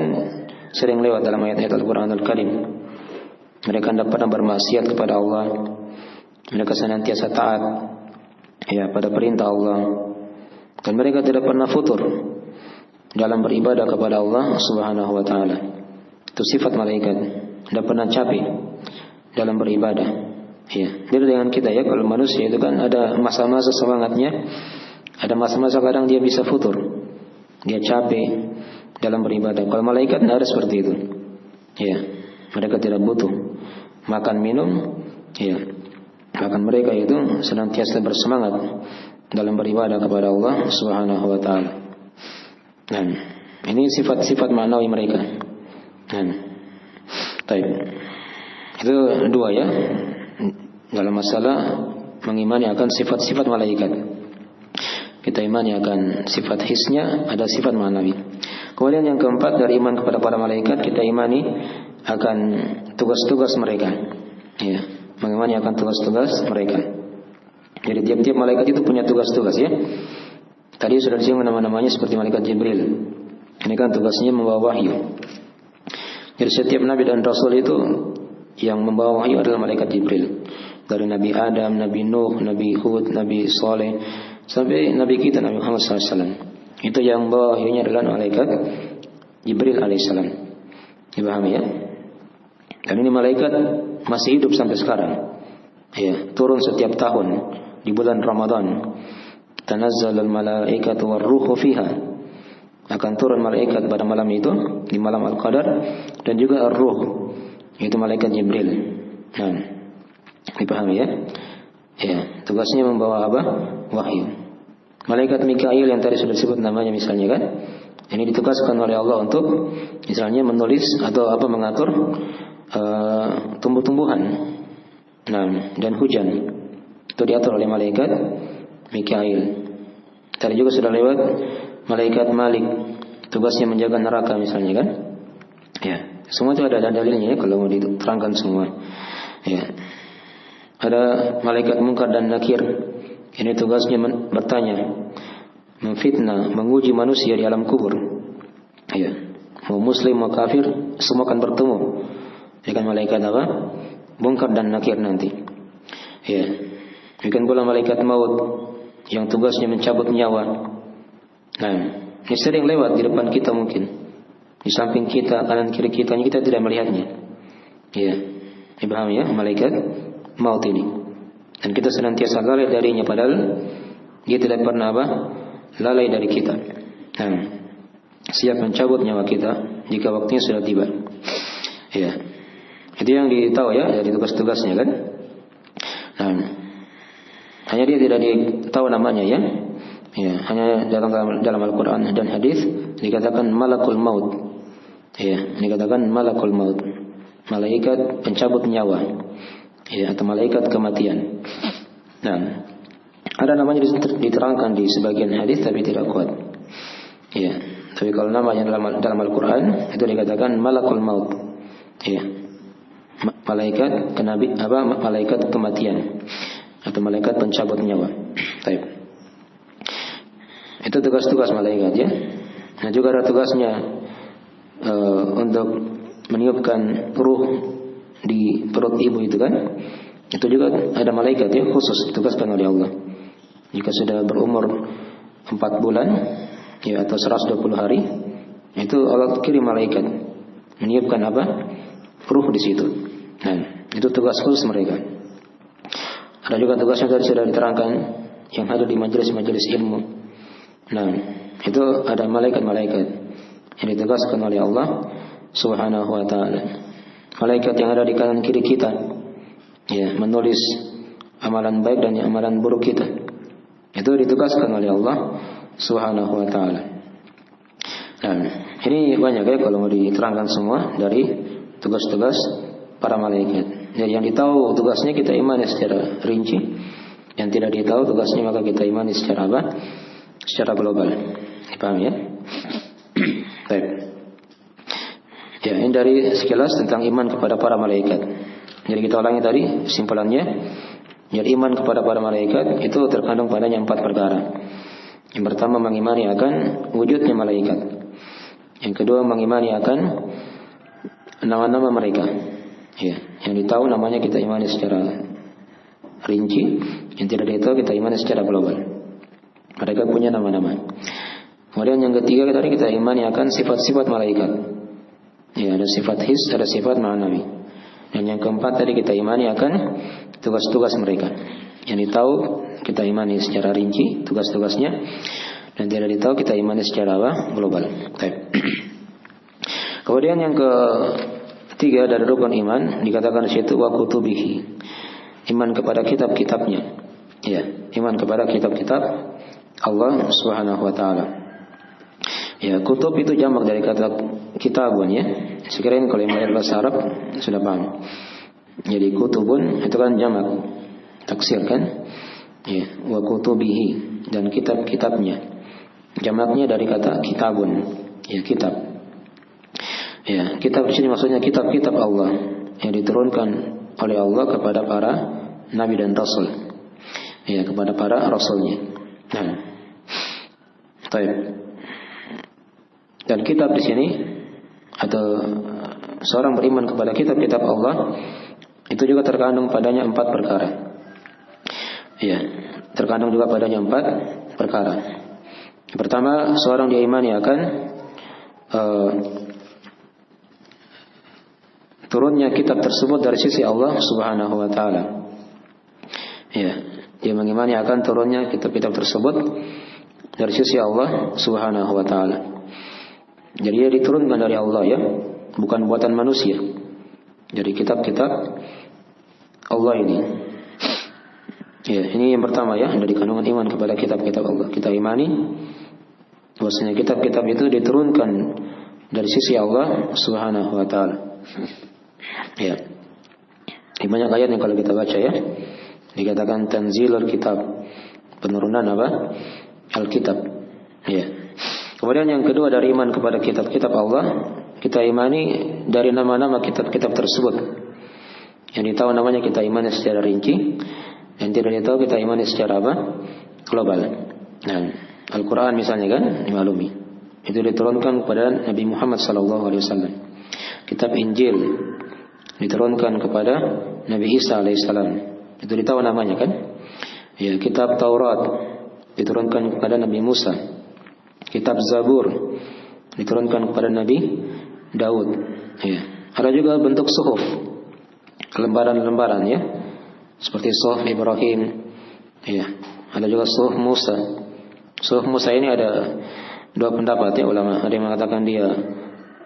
A: sering lewat dalam ayat-ayat Al-Quran Al-Karim. Mereka tidak pernah bermaksiat kepada Allah. Mereka senantiasa taat ya pada perintah Allah. Dan mereka tidak pernah futur dalam beribadah kepada Allah Subhanahu wa taala. Itu sifat malaikat. Tidak pernah capek dalam beribadah. Ya, beda dengan kita ya. Kalau manusia itu kan ada masa-masa semangatnya, ada masa-masa kadang dia bisa futur. Dia capek dalam beribadah. Kalau malaikat tidak ada seperti itu. Ya. Mereka tidak butuh makan minum, ya. Bahkan mereka itu senantiasa bersemangat dalam beribadah kepada Allah Subhanahu wa taala. Dan ini sifat-sifat maknawi mereka. Dan baik. Itu dua ya. Dalam masalah mengimani akan sifat-sifat malaikat. Kita imani akan sifat hisnya, ada sifat maknawi. Kemudian yang keempat dari iman kepada para malaikat, kita imani akan tugas-tugas mereka. Ya, mengimani akan tugas-tugas mereka. Jadi tiap-tiap malaikat itu punya tugas-tugas ya. Tadi sudah disinggung nama-namanya seperti malaikat Jibril. Ini kan tugasnya membawa wahyu. Jadi setiap nabi dan rasul itu yang membawa wahyu adalah malaikat Jibril. Dari Nabi Adam, Nabi Nuh, Nabi Hud, Nabi Saleh, sampai Nabi kita Nabi Muhammad SAW. Itu yang membawa wahyunya adalah malaikat Jibril alaihissalam. Dipahami ya? Dan ini malaikat masih hidup sampai sekarang. Ya, turun setiap tahun di bulan Ramadan. Tanazzalul malaikatu warruhu fiha. Akan turun malaikat pada malam itu, di malam Al-Qadar, dan juga ar-ruh, yaitu malaikat Jibril. Nah, dipahami ya? Ya, tugasnya membawa apa? Wahyu. Malaikat Mikail yang tadi sudah disebut namanya misalnya kan, ini ditugaskan oleh Allah untuk misalnya menulis atau apa mengatur tumbuh-tumbuhan, nah, dan hujan. Itu diatur oleh malaikat Mikail. Tadi juga sudah lewat malaikat Malik, tugasnya menjaga neraka misalnya kan. Ya, semua itu ada dalilnya ya, kalau mau diterangkan semua. Ya. Ada malaikat Munkar dan Nakir. Ini tugasnya bertanya, memfitnah, menguji manusia di alam kubur. Ya. Mau muslim mau kafir, semua akan bertemu dengan malaikat apa? Munkar dan Nakir nanti. Ya. Bukan pula malaikat maut yang tugasnya mencabut nyawa. Nah, ini sering lewat di depan kita mungkin, di samping kita, kanan kiri kita, kita tidak melihatnya. Ya, dipahami ya, malaikat maut ini. Dan kita senantiasa lalai darinya, padahal dia tidak pernah apa? Lalai dari kita. Nah, siap mencabut nyawa kita jika waktunya sudah tiba. Ya, itu yang ditahu ya dari tugas-tugasnya kan. Nah, hanya dia tidak ditahu namanya ya. Ya, hanya dalam Al-Quran dan hadis dikatakan malakul maut. Ya, dikatakan malakul maut, malaikat pencabut nyawa. Ya, atau malaikat kematian. Nah, ada namanya diterangkan di sebagian hadis tapi tidak kuat. Ya, tapi kalau namanya dalam Al-Quran itu dikatakan malakul maut. Ya, malaikat malaikat kematian atau malaikat pencabut nyawa. Baik. Itu tugas-tugas malaikat ya. Nah, juga ada tugasnya untuk meniupkan ruh di perut ibu itu kan. Itu juga ada malaikat ya khusus ditugaskan oleh Allah. Jika sudah berumur 4 bulan ya atau 120 hari, itu Allah kirim malaikat meniupkan apa? Ruh di situ. Nah, itu tugas khusus mereka. Ada juga tugasnya tadi sudah diterangkan yang ada di majelis-majelis ilmu. Nah, itu ada malaikat-malaikat yang ditugaskan oleh Allah Subhanahu wa taala. Malaikat yang ada di kanan kiri kita, ya, menulis amalan baik dan amalan buruk kita. Itu ditugaskan oleh Allah Subhanahu wa taala. Dan ini banyak ya kalau mau diterangkan semua dari tugas-tugas para malaikat. Jadi yang ditahu tugasnya kita imani secara rinci, yang tidak ditahu tugasnya maka kita imani secara apa? Secara global. Dipahami ya? Baik. Ya, ini dari sekilas tentang iman kepada para malaikat. Jadi kita ulangi tadi kesimpulannya. Jadi iman kepada para malaikat itu terkandung padanya 4 perkara. Yang pertama mengimani akan wujudnya malaikat. Yang kedua mengimani akan nama-nama mereka. Ya, yang ditahu namanya kita imani secara rinci, yang tidak ditahu kita imani secara global. Mereka punya nama-nama. Kemudian yang ketiga tadi kita imani akan sifat-sifat malaikat. Ya, ada sifat his, ada sifat ma'nawi. Dan yang keempat tadi kita imani akan tugas-tugas mereka. Yang ditahu kita imani secara rinci tugas-tugasnya, dan tidak ditahu kita imani secara apa? Global. Baik. Kemudian yang ketiga dari rukun iman dikatakan di situ wa kutubihi. Iman kepada kitab-kitabnya. Ya, iman kepada kitab-kitab Allah Subhanahu wa taala. Ya, kutub itu jamak dari kata kitabun ya. Sekiranya kalau yang belajar bahasa Arab sudah paham. Jadi kutubun itu kan jamak, taksir kan? Ya, wa kutubihi, dan kitab-kitabnya. Jamaknya dari kata kitabun. Ya, kitab. Ya, kitab di sini maksudnya kitab-kitab Allah yang diturunkan oleh Allah kepada para nabi dan rasul. Ya, kepada para rasulnya. Nah, baik. Dan kitab di sini atau seorang beriman kepada kitab-kitab Allah itu juga terkandung padanya 4 perkara. Ya, terkandung juga padanya 4 perkara. Yang pertama, seorang diimani akan turunnya kitab tersebut dari sisi Allah Subhanahu wa taala. Ya, dia mengimani akan turunnya kitab-kitab tersebut dari sisi Allah Subhanahu wa taala. Jadi dia diturunkan dari Allah ya, bukan buatan manusia. Jadi kitab-kitab Allah ini. Ya, ini yang pertama ya, dari kandungan iman kepada kitab-kitab Allah. Kita imani bahwasanya kitab-kitab itu diturunkan dari sisi Allah Subhanahu wa taala. Ya. Di banyak ayat yang kalau kita baca ya, dikatakan tanzilul kitab, penurunan apa? Alkitab. Ya. Kemudian yang kedua dari iman kepada kitab-kitab Allah, kita imani dari nama-nama kitab-kitab tersebut. Yang ditahu namanya kita imani secara rinci, yang tidak ditahu kita imani secara apa? Global. Nah, Al-Quran misalnya kan, dimaklumi. Itu diturunkan kepada Nabi Muhammad SAW. Kitab Injil diturunkan kepada Nabi Isa alaihissalam. Itu ditahu namanya kan? Ya, kitab Taurat diturunkan kepada Nabi Musa. Kitab Zabur diturunkan kepada Nabi Daud. Ya. Ada juga bentuk suhuf, lembaran-lembaran ya, seperti suhuf Ibrahim. Ya. Ada juga suhuf Musa. Suhuf Musa ini ada 2 pendapat ya ulama. Ada yang mengatakan dia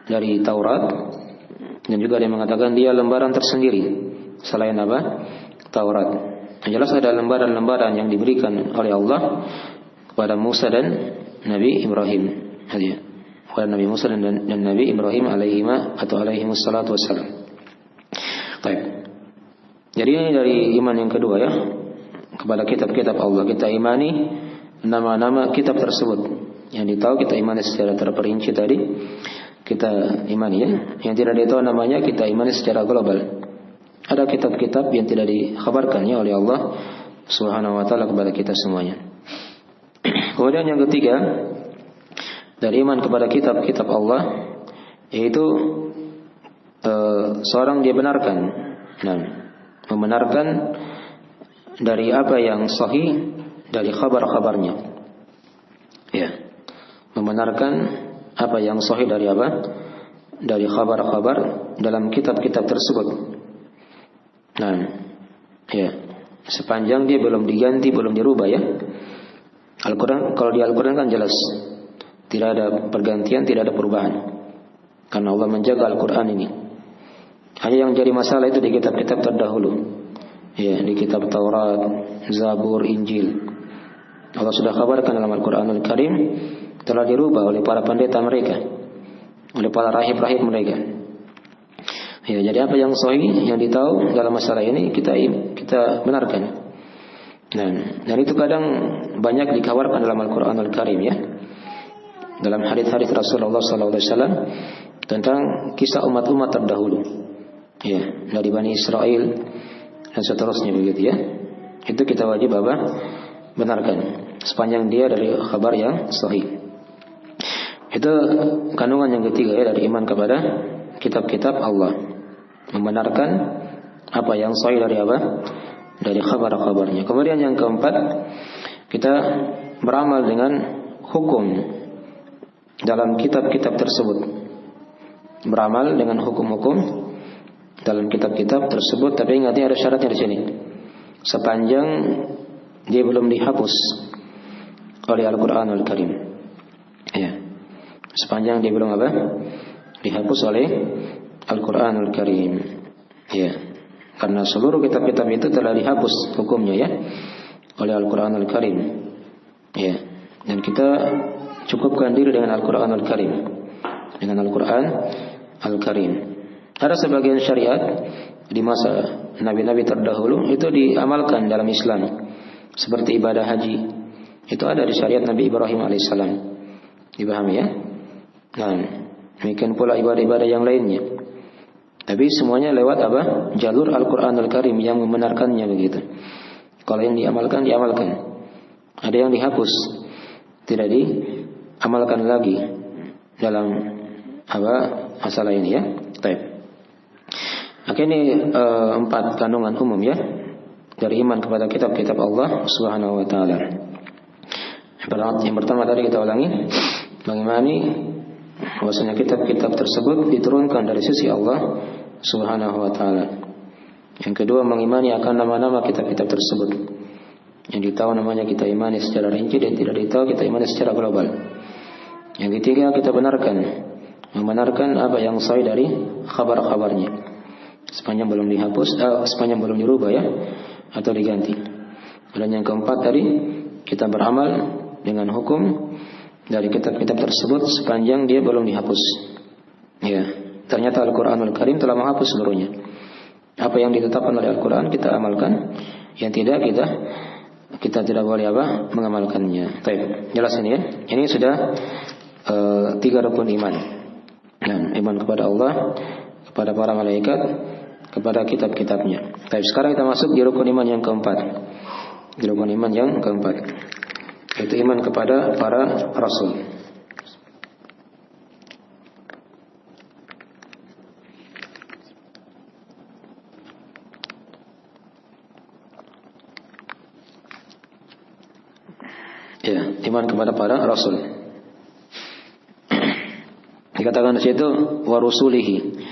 A: dari Taurat, dan juga ada yang mengatakan dia lembaran tersendiri selain apa? Taurat. Yang jelas ada lembaran-lembaran yang diberikan oleh Allah kepada Musa dan Nabi Ibrahim. Ya. Kepada Nabi Musa dan Nabi Ibrahim alaihimus salatu wassalam. Baik. Jadi ini dari iman yang kedua ya, kepada kitab-kitab Allah. Kita imani nama-nama kitab tersebut. Yang ditahu kita imani secara terperinci tadi, kita imani ya. Yang tidak ditahu namanya kita imani secara global. Ada kitab-kitab yang tidak dikhabarkan ya oleh Allah Subhanahu wa taala kepada kita semuanya. Kemudian yang ketiga dari iman kepada kitab-kitab Allah, yaitu seorang dia benarkan, membenarkan dari apa yang sahih dari kabar-kabarnya. Ya, membenarkan apa yang sahih dari apa? Dari kabar-kabar dalam kitab-kitab tersebut. Nah, ya, sepanjang dia belum diganti, belum dirubah ya. Al-Quran, kalau di Al-Quran kan jelas tidak ada pergantian, tidak ada perubahan, karena Allah menjaga Al-Quran ini. Hanya yang jadi masalah itu di kitab-kitab terdahulu, ya, di kitab Taurat, Zabur, Injil. Allah sudah kabarkan dalam Al-Quranul Karim telah dirubah oleh para pendeta mereka, oleh para rahib-rahib mereka. Ya, jadi apa yang sahih, yang ditahu dalam masalah ini kita benarkan. Dan itu kadang banyak dikabarkan dalam Al-Quran Al-Karim ya, dalam hadis-hadis Rasulullah SAW tentang kisah umat-umat terdahulu ya, dari Bani Israel dan seterusnya begitu ya. Itu kita wajib benarkan sepanjang dia dari kabar yang sahih. Itu kandungan yang ketiga ya dari iman kepada kitab-kitab Allah, membenarkan apa yang sahih dari apa? Dari kabar-kabarnya. Kemudian yang keempat, kita beramal dengan hukum dalam kitab-kitab tersebut. Beramal dengan hukum-hukum dalam kitab-kitab tersebut, tapi ingat ada syaratnya di sini. Sepanjang dia belum dihapus oleh Al-Quranul Karim. Ya. Sepanjang dia belum dihapus oleh Al-Quranul Karim. Ya. Karena seluruh kitab-kitab itu telah dihapus hukumnya ya oleh Al-Quranul Karim. Ya. Dan kita cukupkan diri dengan Al-Quranul Karim, dengan Al-Quran Al-Karim. Ada sebagian syariat di masa nabi-nabi terdahulu itu diamalkan dalam Islam, seperti ibadah haji. Itu ada di syariat Nabi Ibrahim alaihissalam. Dipahami ya? Nah, demikian pula ibadah-ibadah yang lainnya. Tapi semuanya lewat apa? Jalur Al-Quranul Karim yang membenarkannya begitu. Kalau yang diamalkan, diamalkan. Ada yang dihapus, tidak diamalkan lagi dalam apa masalah ini ya. Baik. Oke, ini 4 kandungan umum ya dari iman kepada kitab-kitab Allah Subhanahu wa taala. Yang pertama tadi kita ulangi, mengimani bahwasanya kitab-kitab tersebut diturunkan dari sisi Allah Subhanahu wa taala. Yang kedua, mengimani akan nama-nama kitab-kitab tersebut. Yang ditahu namanya kita imani secara rinci, dan tidak ditahu kita imani secara global. Yang ketiga, kita membenarkan apa yang sahih dari kabar-kabarnya, sepanjang belum dihapus, sepanjang belum dirubah ya, atau diganti. Dan yang keempat tadi, kita beramal dengan hukum dari kitab-kitab tersebut sepanjang dia belum dihapus. Ya, ternyata Al-Quranul Karim telah menghapus seluruhnya. Apa yang ditetapkan oleh Al-Quran kita amalkan, yang tidak kita tidak boleh mengamalkannya. Baik, jelas ini ya. Ini sudah 3 rukun iman. Dan iman kepada Allah, kepada para malaikat, kepada kitab-kitabnya. Baik, sekarang kita masuk di rukun iman yang keempat. Di rukun iman yang keempat, yaitu iman kepada para rasul. Ya, iman kepada para rasul. Dikatakan di situ wa rusulihi,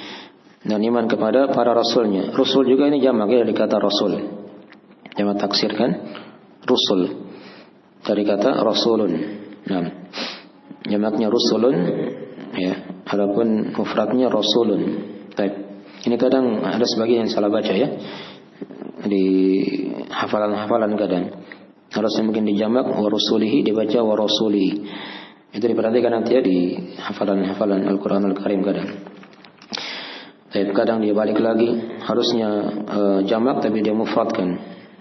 A: dan iman kepada para rasulnya. Rasul juga ini jamak ya dari kata rasul. Jamak taksir kan? Rusul. Dari kata rasulun. Nah, jamaknya rusulun ya, adapun mufradnya rasulun. Baik. Ini kadang ada sebagian yang salah baca ya. Di hafalan-hafalan kadang. Harusnya mungkin dijamak wa rusulihi, dibaca wa rasulihi. Itu diperhatikan nanti ya di hafalan-hafalan Al-Quranul Karim kadang. Tapi kadang dia balik lagi, harusnya jamak tapi dia mufradkan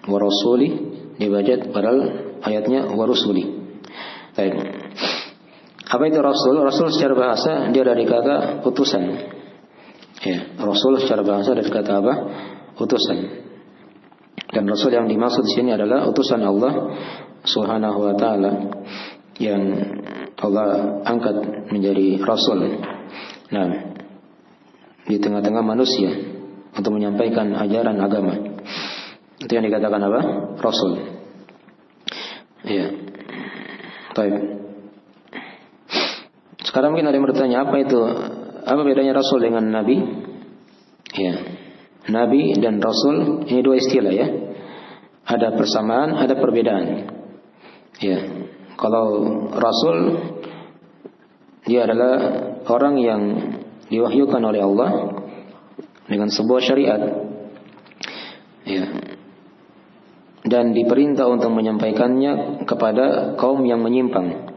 A: wa rasuli, dibaca padahal ayatnya wa rusuli. Baik. Apa itu rasul? Rasul secara bahasa dia dari kata utusan. Ya, rasul secara bahasa dari kata apa? Utusan. Dan rasul yang dimaksud di sini adalah utusan Allah Subhanahu wa taala yang Allah angkat menjadi rasul. Nah, di tengah-tengah manusia untuk menyampaikan ajaran agama. Itu yang dikatakan apa? Rasul. Ya. Baik. Sekarang mungkin ada yang bertanya, apa bedanya rasul dengan nabi? Ya. Nabi dan rasul ini 2 istilah ya. Ada persamaan, ada perbedaan. Ya. Kalau rasul dia adalah orang yang diwahyukan oleh Allah dengan sebuah syariat. Ya. Dan diperintah untuk menyampaikannya kepada kaum yang menyimpang.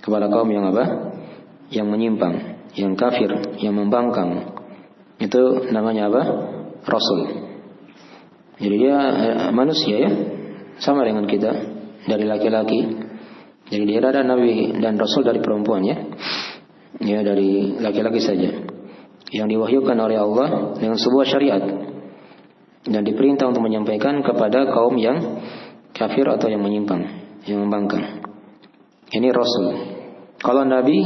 A: Kepada kaum yang apa? Yang menyimpang, yang kafir, yang membangkang. Itu namanya apa? Rasul. Jadi dia manusia ya, sama dengan kita, dari laki-laki. Jadi dia ada nabi dan rasul dari perempuan ya. Ya, dari laki-laki saja. Yang diwahyukan oleh Allah dengan sebuah syariat. Dan diperintah untuk menyampaikan kepada kaum yang kafir atau yang menyimpang, yang membangkang. Ini rasul. Kalau nabi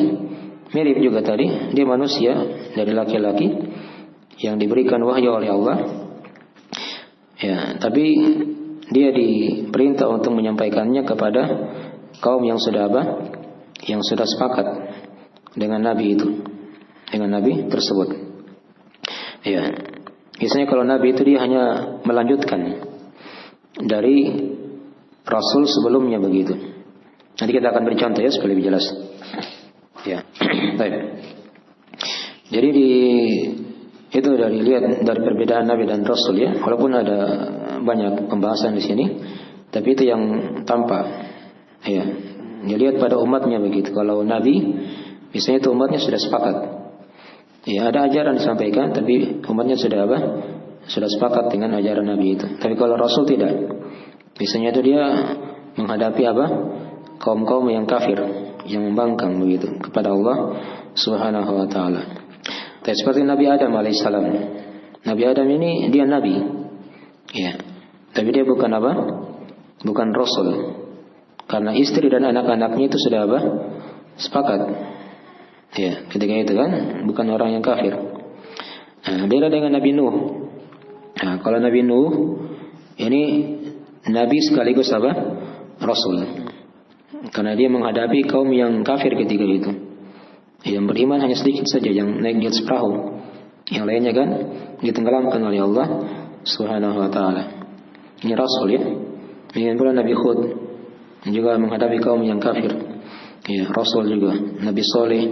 A: mirip juga tadi, dia manusia dari laki-laki yang diberikan wahyu oleh Allah. Ya, tapi dia diperintah untuk menyampaikannya kepada kaum yang sudah apa? Yang sudah sepakat dengan nabi itu, dengan nabi tersebut. Ya, biasanya kalau nabi itu dia hanya melanjutkan dari rasul sebelumnya begitu. Nanti kita akan beri contoh ya supaya lebih jelas. Ya, baik. Jadi itu lihat dari perbedaan nabi dan rasul ya. Walaupun ada banyak pembahasan di sini, tapi itu yang tampak. Ya, dilihat pada umatnya begitu. Kalau nabi, biasanya itu umatnya sudah sepakat. Ya, ada ajaran disampaikan, tapi umatnya sudah apa? Sudah sepakat dengan ajaran nabi itu. Tapi kalau rasul tidak. Biasanya itu dia menghadapi apa? Kaum-kaum yang kafir, yang membangkang begitu kepada Allah Subhanahu wa ta'ala. Tapi seperti Nabi Adam alaihissalam. Nabi Adam ini dia nabi. Ya. Tapi dia bukan apa? Bukan rasul. Karena istri dan anak-anaknya itu sudah apa? Sepakat. Ya, ketika itu kan bukan orang yang kafir. Nah, beda dengan Nabi Nuh. Nah, kalau Nabi Nuh ini nabi sekaligus apa? Rasul. Karena dia menghadapi kaum yang kafir ketika itu. Yang beriman hanya sedikit saja yang naik di atas perahu. Yang lainnya kan ditenggelamkan oleh Allah Subhanahu wa ta'ala. Ini Rasul ya. Ini pula Nabi Hud juga menghadapi kaum yang kafir. Ya, Rasul juga. Nabi Soleh,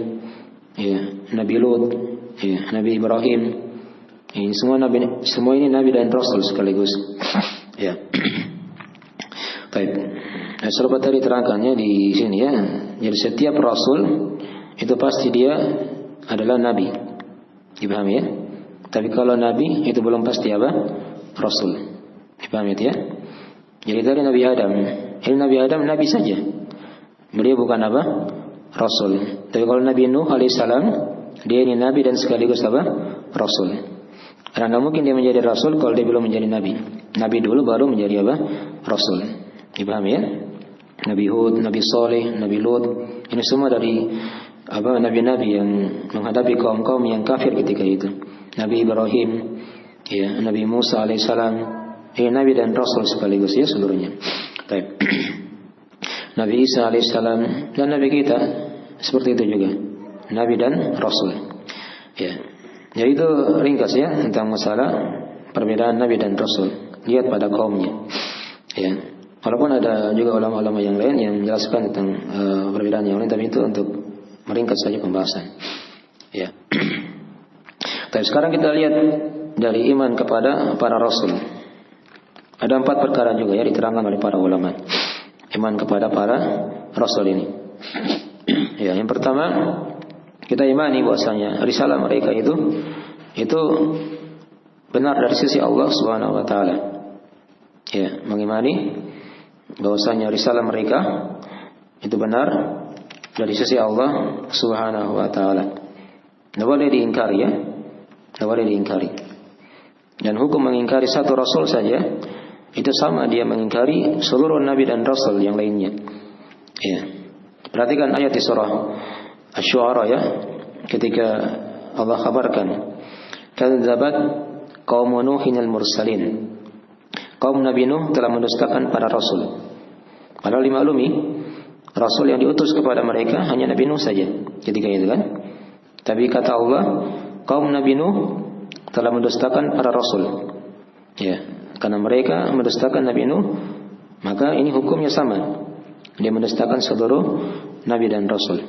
A: ya, Nabi Lut, ya, Nabi Ibrahim. Ini semua ini Nabi dan Rasul sekaligus. Ya. Baik. Nah, selepas tadi terangkannya di sini ya. Jadi setiap Rasul itu pasti dia adalah Nabi. Dipahami ya? Tapi kalau Nabi itu belum pasti apa? Rasul. Dipahami ya? Jadi dari Nabi Adam. Ini Nabi Adam Nabi saja. Beliau bukan apa? Rasul. Tapi kalau Nabi Nuh alaihissalam, dia ini Nabi dan sekaligus apa? Rasul. Karena tidak mungkin dia menjadi Rasul kalau dia belum menjadi Nabi. Nabi dulu baru menjadi apa? Rasul. Dipahami ya? Nabi Hud, Nabi Soleh, Nabi Lut. Ini semua dari apa nabi-nabi yang menghadapi kaum-kaum yang kafir ketika itu. Nabi Ibrahim, ya, Nabi Musa alaihissalam, Nabi dan Rasul sekaligus ya seluruhnya. Baik. Nabi Isa alaihissalam dan Nabi kita seperti itu juga, Nabi dan Rasul. Ya, jadi itu ringkas ya tentang masalah perbedaan Nabi dan Rasul. Lihat pada kaumnya. Ya, walaupun ada juga ulama-ulama yang lain yang menjelaskan tentang perbedaan yang lain, tapi itu untuk meringkas saja pembahasan. Ya. Tapi sekarang kita lihat dari iman kepada para Rasul. Ada 4 perkara juga ya diterangkan oleh para ulama. Iman kepada para Rasul ini. Ya, yang pertama kita imani bahwasanya risalah mereka itu benar dari sisi Allah Subhanahu wa taala. Ya, mengimani bahwasanya risalah mereka itu benar dari sisi Allah Subhanahu wa taala. Tidak boleh diingkari ya. Tidak boleh diingkari. Dan hukum mengingkari satu rasul saja itu sama dia mengingkari seluruh nabi dan rasul yang lainnya. Ya. Perhatikan ayat di surah Asy-Syu'ara ya, ketika Allah kabarkan kadzabat qaum Nuhin al-mursalin. Kaum Nabi Nuh telah mendustakan para rasul. Padahal dimaklumi rasul yang diutus kepada mereka hanya Nabi Nuh saja ketika itu kan. Tapi kata Allah, kaum Nabi Nuh telah mendustakan para rasul. Ya, karena mereka mendustakan Nabi Nuh, maka ini hukumnya sama. Dia mendustakan seluruh nabi dan rasul.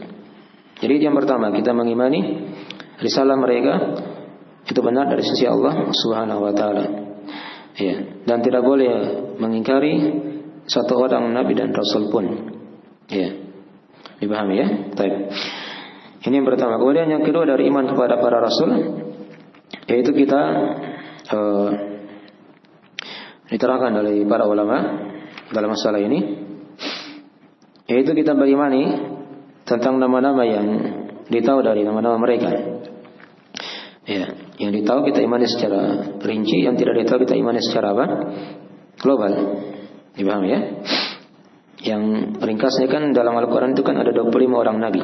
A: Jadi yang pertama kita mengimani risalah mereka itu benar dari sisi Allah Subhanahu wa taala. Ya, dan tidak boleh mengingkari satu orang nabi dan rasul pun. Ya. Dipahami ya? Baik. Ini yang pertama. Kemudian yang kedua dari iman kepada para rasul, yaitu kita diterangkan oleh para ulama dalam masalah ini, yaitu kita berimani tentang nama-nama yang ditahu dari nama-nama mereka. Ya, yang ditahu kita imani secara rinci, yang tidak ditahu kita imani secara apa? Global. Dipahami ya? Yang ringkasnya kan dalam Al-Quran itu kan ada 25 orang nabi.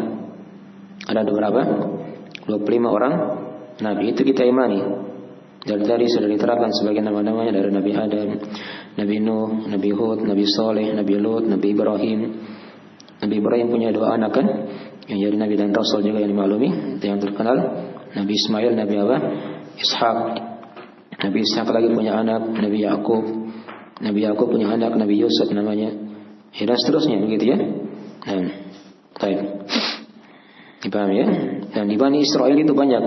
A: Ada berapa? 25 orang nabi. Itu kita imani. Dari tadi sudah diterapkan sebagai nama-namanya dari Nabi Adam, Nabi Nuh, Nabi Hud, Nabi Soleh, Nabi Lut, Nabi Ibrahim. Nabi Ibrahim punya 2 anak kan, yang jadi Nabi dan Rasul juga yang dimaklumi. Itu yang terkenal. Nabi Ismail, Nabi apa? Ishak. Nabi Ishak lagi punya anak, Nabi Yakub. Nabi Yakub punya anak, Nabi Yusuf namanya. Ya, dan seterusnya begitu ya. Nah, baik. Dipahami ya? Dan di Bani Israel itu banyak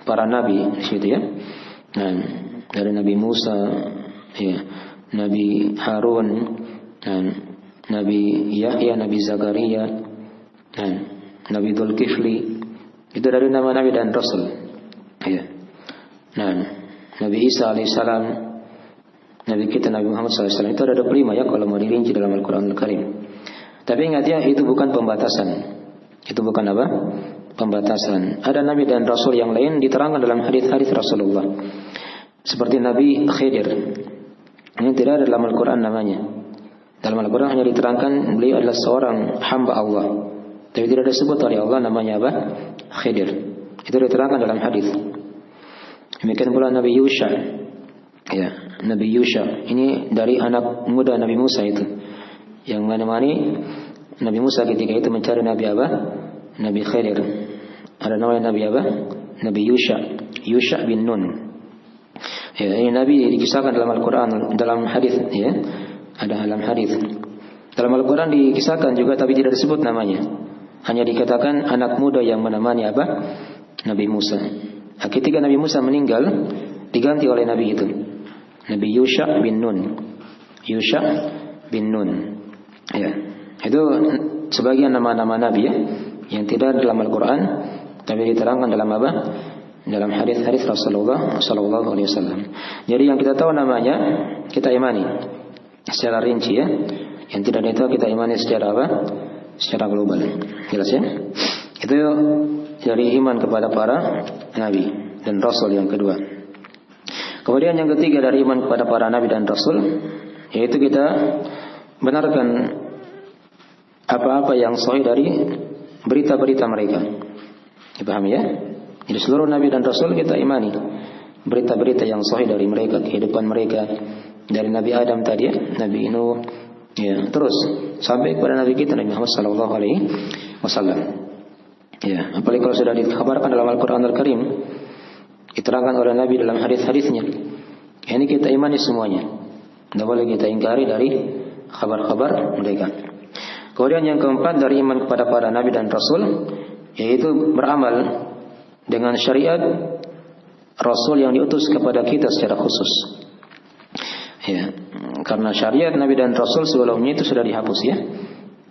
A: para nabi di situ ya. Nah, dari Nabi Musa, ya, Nabi Harun, dan Nabi Yahya, Nabi Zakaria, dan Nabi Dzulkifli. Itu dari nama nabi dan rasul. Ya. Nah, Nabi Isa alaihissalam, Nabi kita Nabi Muhammad SAW, itu ada 25 ya kalau mau dirinci dalam Al-Quran Al-Karim. Tapi ingat ya, itu bukan pembatasan. Itu bukan apa? pembatasan. Ada nabi dan rasul yang lain diterangkan dalam hadis-hadis Rasulullah. Seperti Nabi Khidir. Ini tidak ada dalam Al-Quran namanya. Dalam Al-Quran hanya diterangkan beliau adalah seorang hamba Allah. Tapi tidak disebut oleh Allah namanya apa? Khidir. Itu diterangkan dalam hadis. Demikian pula Nabi Yusha. Ya, Nabi Yusha. Ini dari anak muda Nabi Musa itu. Yang menemani Nabi Musa ketika itu mencari Nabi apa? Nabi Khidir. Ada namanya Nabi apa? Nabi Yusha. Yusha bin Nun. Ya, ini Nabi dikisahkan dalam Al-Quran, dalam hadis, ya, ada dalam hadis. Dalam Al-Quran dikisahkan juga, tapi tidak disebut namanya. Hanya dikatakan anak muda yang menemani apa? Nabi Musa. Nah, ketika Nabi Musa meninggal, diganti oleh Nabi itu, Nabi Yusha bin Nun. Yusha bin Nun. Ya, itu sebagian nama-nama Nabi ya, yang tidak dalam Al-Quran, tapi diterangkan dalam apa? Dalam hadis-hadis Rasulullah Sallallahu Alaihi Wasallam. Jadi yang kita tahu namanya kita imani secara rinci ya. Yang tidak tahu kita imani secara apa? Secara global. Jelas ya? Itu dari iman kepada para nabi dan rasul yang kedua. Kemudian yang ketiga dari iman kepada para nabi dan rasul, yaitu kita benarkan apa-apa yang sahih dari berita-berita mereka. Dipahami ya? Jadi seluruh nabi dan rasul kita imani berita-berita yang sahih dari mereka, kehidupan mereka, dari Nabi Adam tadi ya, Nabi Nuh, ya, terus sampai kepada Nabi kita Nabi Muhammad sallallahu alaihi wasallam. Ya, apalagi kalau sudah dikabarkan dalam Al-Qur'an Al-Karim, diterangkan oleh Nabi dalam hadis-hadisnya. Ini kita imani semuanya. Tidak boleh kita ingkari dari kabar-kabar mereka. Kemudian yang keempat dari iman kepada para nabi dan rasul, yaitu beramal dengan syariat Rasul yang diutus kepada kita secara khusus. Ya, karena syariat Nabi dan Rasul sebelumnya itu sudah dihapus ya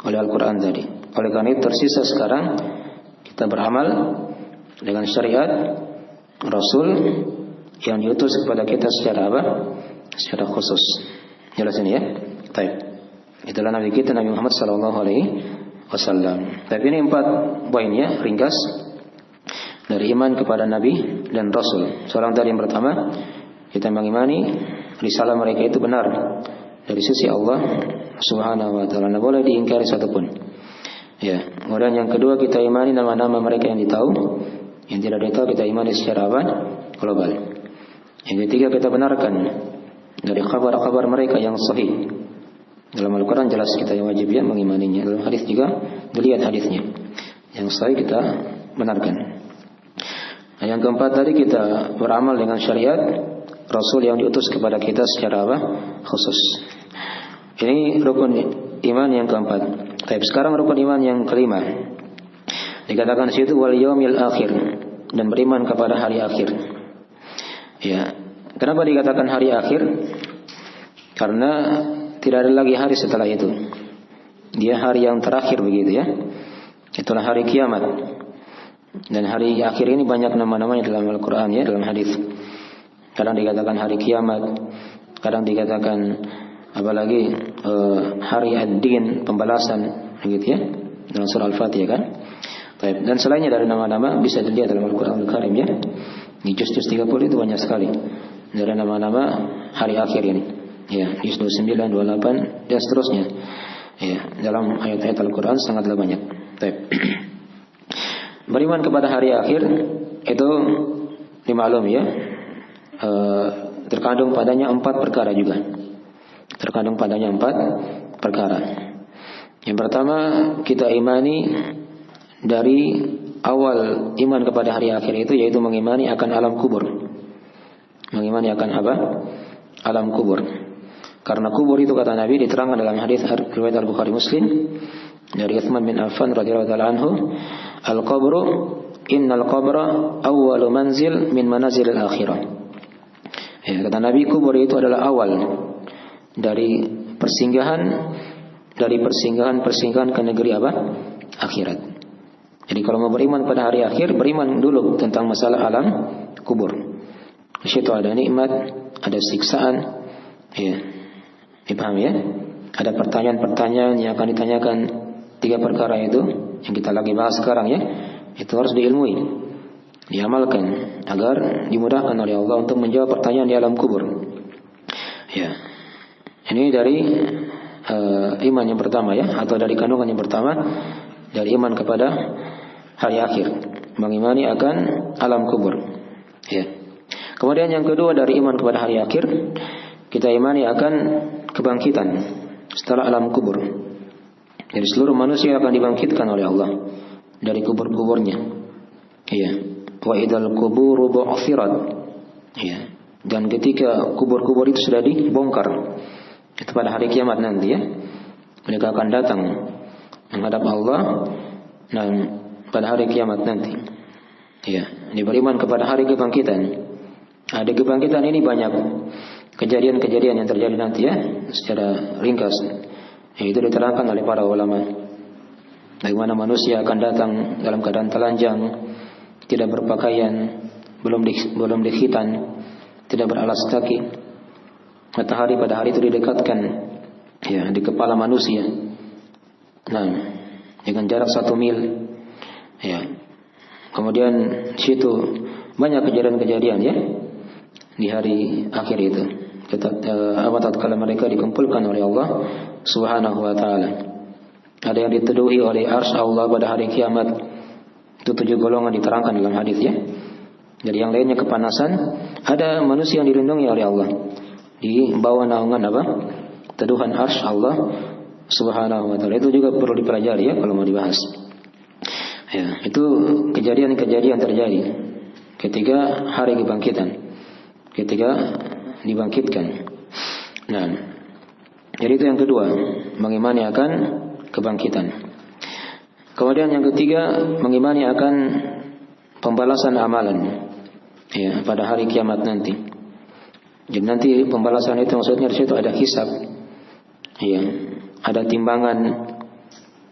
A: oleh Al-Quran tadi. Oleh karena itu tersisa sekarang kita beramal dengan syariat Rasul yang diutus kepada kita secara apa? Secara khusus. Jelas ini ya. Baik. Itulah Nabi kita Nabi Muhammad sallallahu alaihi wasallam. Tapi ini 4 poinnya ringkas dari iman kepada Nabi dan Rasul. Seorang tadi yang pertama, kita mengimani risalah mereka itu benar dari sisi Allah Subhanahu wa taala, tidak boleh diingkari satupun. Ya, kemudian yang kedua kita imani nama-nama mereka yang ditahu, yang tidak ditahu kita imani secara apa? Global. Yang ketiga kita benarkan dari kabar-kabar mereka yang sahih. Dalam Al-Quran jelas kita yang wajib ya mengimaninya. Dalam hadis juga dilihat hadisnya. Yang sahih kita benarkan. Nah, yang keempat tadi kita beramal dengan syariat Rasul yang diutus kepada kita secara apa? Khusus. Ini rukun iman yang keempat. Tapi sekarang rukun iman yang kelima. Dikatakan di situ wal yaumil akhir, dan beriman kepada hari akhir. Ya. Kenapa dikatakan hari akhir? Karena tidak ada lagi hari setelah itu. Dia hari yang terakhir begitu ya. Itulah hari kiamat. Dan hari akhir ini banyak nama-namanya dalam Al-Quran ya, dalam hadis. Kadang dikatakan hari kiamat, kadang dikatakan apalagi hari ad-din, pembalasan begitu ya, dalam surah Al-Fatihah kan. Dan selainnya dari nama-nama bisa dilihat dalam Al-Quran Al-Karim ya. Di juz-juz 30 itu banyak sekali dari nama-nama hari akhir ini. Ya, juz 29, 28 dan seterusnya. Ya, dalam ayat-ayat Al-Quran sangatlah banyak. Beriman kepada hari akhir itu dimaklum ya, terkandung padanya 4 perkara juga. Terkandung padanya 4 perkara. Yang pertama kita imani dari awal iman kepada hari akhir itu yaitu mengimani akan alam kubur. Mengimani akan apa? Alam kubur. Karena kubur itu kata Nabi diterangkan dalam hadis riwayat Al-Bukhari Muslim dari Utsman bin Affan radhiyallahu taala anhu, al-qabru innal qabra awwalu manzil min manazilil akhirah. Ya, kata Nabi kubur itu adalah awal dari persinggahan ke negeri apa? Akhirat. Jadi kalau mau beriman pada hari akhir, beriman dulu tentang masalah alam kubur. Di situ ada nikmat, ada siksaan, ya. Dipahami ya? Ada pertanyaan-pertanyaan yang akan ditanyakan 3 perkara itu yang kita lagi bahas sekarang ya. itu harus diilmui, diamalkan agar dimudahkan oleh Allah untuk menjawab pertanyaan di alam kubur. Ya, ini dari iman yang pertama ya, atau dari kandungan yang pertama dari iman kepada hari akhir, mengimani akan alam kubur. Ya. Kemudian yang kedua dari iman kepada hari akhir, kita imani akan kebangkitan setelah alam kubur. Jadi seluruh manusia akan dibangkitkan oleh Allah dari kubur-kuburnya. Iya. Wa idal kuburu bu'thirat. Iya. Dan ketika kubur-kubur itu sudah dibongkar, itu pada hari kiamat nanti ya, mereka akan datang menghadap Allah dan pada hari kiamat nanti. Iya, beriman kepada hari kebangkitan. Di kebangkitan ini banyak kejadian-kejadian yang terjadi nanti ya, secara ringkas. Itu diterangkan oleh para ulama. Bagaimana manusia akan datang dalam keadaan telanjang, tidak berpakaian, belum dikhitan, tidak beralas kaki. Matahari pada hari itu didekatkan ya di kepala manusia. Nah, dengan jarak 1 mil. Ya. Kemudian situ banyak kejadian-kejadian ya di hari akhir itu. Tatkala mereka dikumpulkan oleh Allah Subhanahu wa taala. Ada yang diteduhi oleh arsy Allah pada hari kiamat. Itu 7 golongan diterangkan dalam hadis ya. Jadi yang lainnya kepanasan, ada manusia yang dilindungi oleh Allah di bawah naungan apa? Teduhan arsy Allah Subhanahu wa taala. Itu juga perlu dipelajari ya kalau mau dibahas. Ya, itu kejadian-kejadian terjadi ketika hari kebangkitan. Ketika dibangkitkan. Nah, jadi itu yang kedua, mengimani akan kebangkitan. Kemudian yang ketiga, mengimani akan pembalasan amalan. Ya, pada hari kiamat nanti. Jadi nanti pembalasan itu maksudnya di situ ada hisab. Ya, ada timbangan.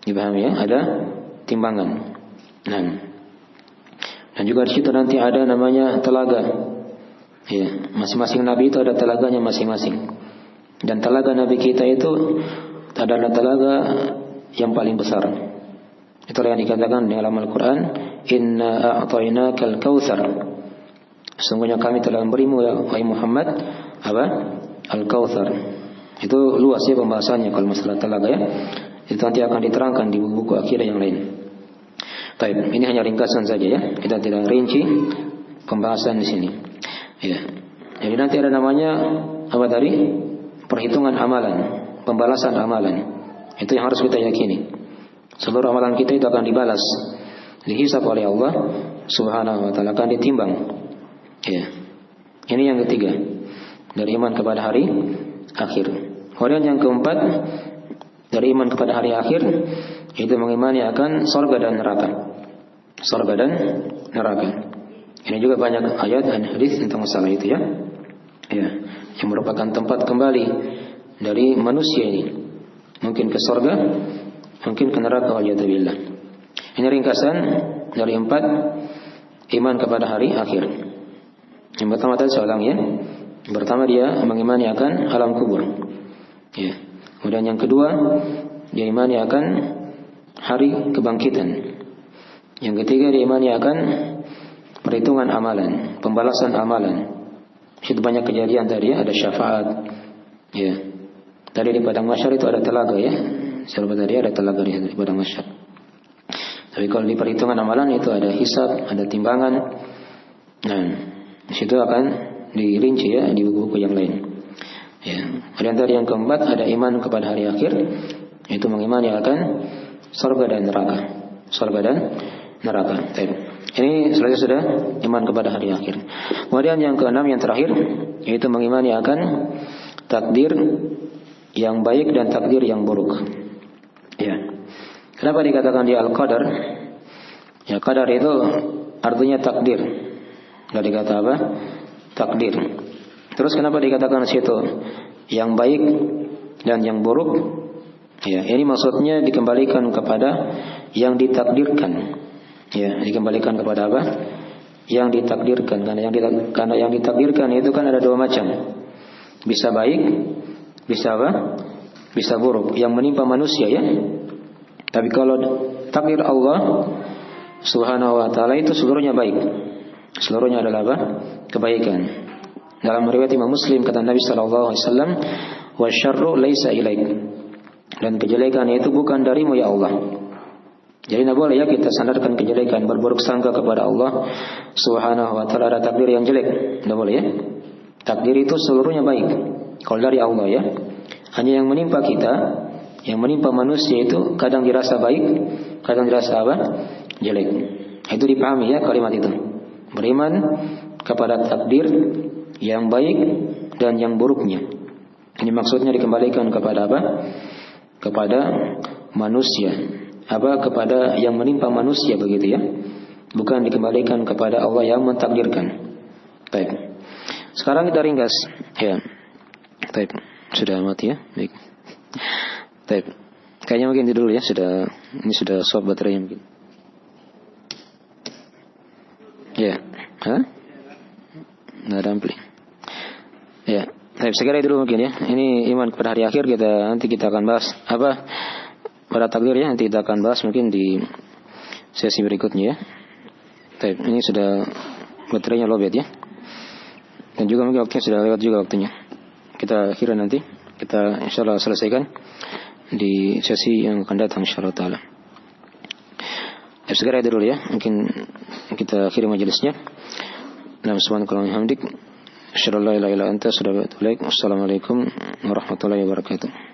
A: Dipahami ya? Ada timbangan. Nah, dan juga di situ nanti ada namanya telaga. Ya, masing-masing nabi itu ada telaganya masing-masing. Dan telaga nabi kita itu adalah telaga yang paling besar. Itulah yang dikatakan di dalam Al-Quran, Inna a'tainakal kautsar. Sesungguhnya kami telah memberimu ya wahai Muhammad apa? Al-Kautsar. Itu luas ya pembahasannya kalau masalah telaga ya. Itu nanti akan diterangkan di buku akidah yang lain. Baik, ini hanya ringkasan saja ya. Kita tidak rinci pembahasan di sini. Ya. Jadi nanti ada namanya apa tadi? Perhitungan amalan, pembalasan amalan. Itu yang harus kita yakini. Seluruh amalan kita itu akan dibalas, dihisab oleh Allah Subhanahu wa taala, akan ditimbang. Ya. Ini yang ketiga dari iman kepada hari akhir. Kemudian yang keempat dari iman kepada hari akhir itu mengimani akan surga dan neraka. Surga dan neraka. Ini juga banyak ayat dan hadis tentang masalah itu ya. Ya, yang merupakan tempat kembali dari manusia ini. Mungkin ke surga, mungkin ke neraka waliyadzubillah. Ini ringkasan dari 4 iman kepada hari akhir. Yang pertama tadi saya ulang ya. Yang pertama dia mengimani akan alam kubur. Ya. Kemudian yang kedua dia imani akan hari kebangkitan. Yang ketiga dia imani akan perhitungan amalan, pembalasan amalan. Itu banyak kejadian tadi ya, ada syafaat. Ya. Tadi di padang mahsyar itu ada telaga ya. Sebab tadi ada telaga di padang mahsyar. Tapi kalau di perhitungan amalan itu ada hisab, ada timbangan. Nah, di situ akan dirinci ya di buku-buku yang lain. Ya. Kemudian tadi yang keempat ada iman kepada hari akhir, yaitu mengimani akan surga dan neraka. Surga dan neraka. Ini selesai sudah iman kepada hari akhir. Kemudian yang keenam yang terakhir yaitu mengimani akan takdir yang baik dan takdir yang buruk. Ya. Kenapa dikatakan dia al-qadar? Ya, qadar itu artinya takdir. Enggak dikata apa? Takdir. Terus kenapa dikatakan situ yang baik dan yang buruk? Ya, ini maksudnya dikembalikan kepada yang ditakdirkan. Ya, dikembalikan kepada apa? Yang ditakdirkan. Karena yang ditakdirkan itu kan ada 2 macam. Bisa baik, bisa apa? Bisa buruk. Yang menimpa manusia ya. Tapi kalau takdir Allah Subhanahu wa ta'ala itu seluruhnya baik. Seluruhnya adalah apa? Kebaikan. Dalam riwayat Imam Muslim kata Nabi sallallahu alaihi wasallam, "Wa syarru laisa ilaik." Dan kejelekan itu bukan darimu ya Allah. Jadi tidak boleh ya kita sandarkan kejelekan, berburuk sangka kepada Allah Subhanahu wa ta'ala ada takdir yang jelek. Tidak boleh ya. Takdir itu seluruhnya baik. Kalau dari Allah ya. Hanya yang menimpa kita, yang menimpa manusia itu kadang dirasa baik, kadang dirasa apa? Jelek. Itu dipahami ya kalimat itu. Beriman kepada takdir yang baik dan yang buruknya. Ini maksudnya dikembalikan kepada apa? Kepada manusia. Apa? Kepada yang menimpa manusia begitu ya. Bukan dikembalikan kepada Allah yang mentakdirkan. Baik. Sekarang kita ringkas. Ya. Baik. Sudah mati ya. Baik. Baik. Kayaknya mungkin dulu ya. Ini sudah swap baterainya mungkin. Ya. Hah? Nggak ada ampli. Ya. Baik, sekali dulu mungkin ya. Ini iman kepada hari akhir nanti kita akan bahas apa? Pada takdir ya, nanti kita akan bahas mungkin di sesi berikutnya ya. Baik, ini sudah baterainya lowbat ya. Dan juga mungkin waktunya sudah lewat juga waktunya. Kita akhirnya nanti kita insyaallah selesaikan di sesi yang akan datang insyaallah taala. Ya, segera dulu ya. Mungkin kita akhiri majelisnya. Subhanakallahumma wa bihamdik asyhadu an la ilaha illa anta astaghfiruka wa atubu ilaik. Wassalamualaikum warahmatullahi wabarakatuh.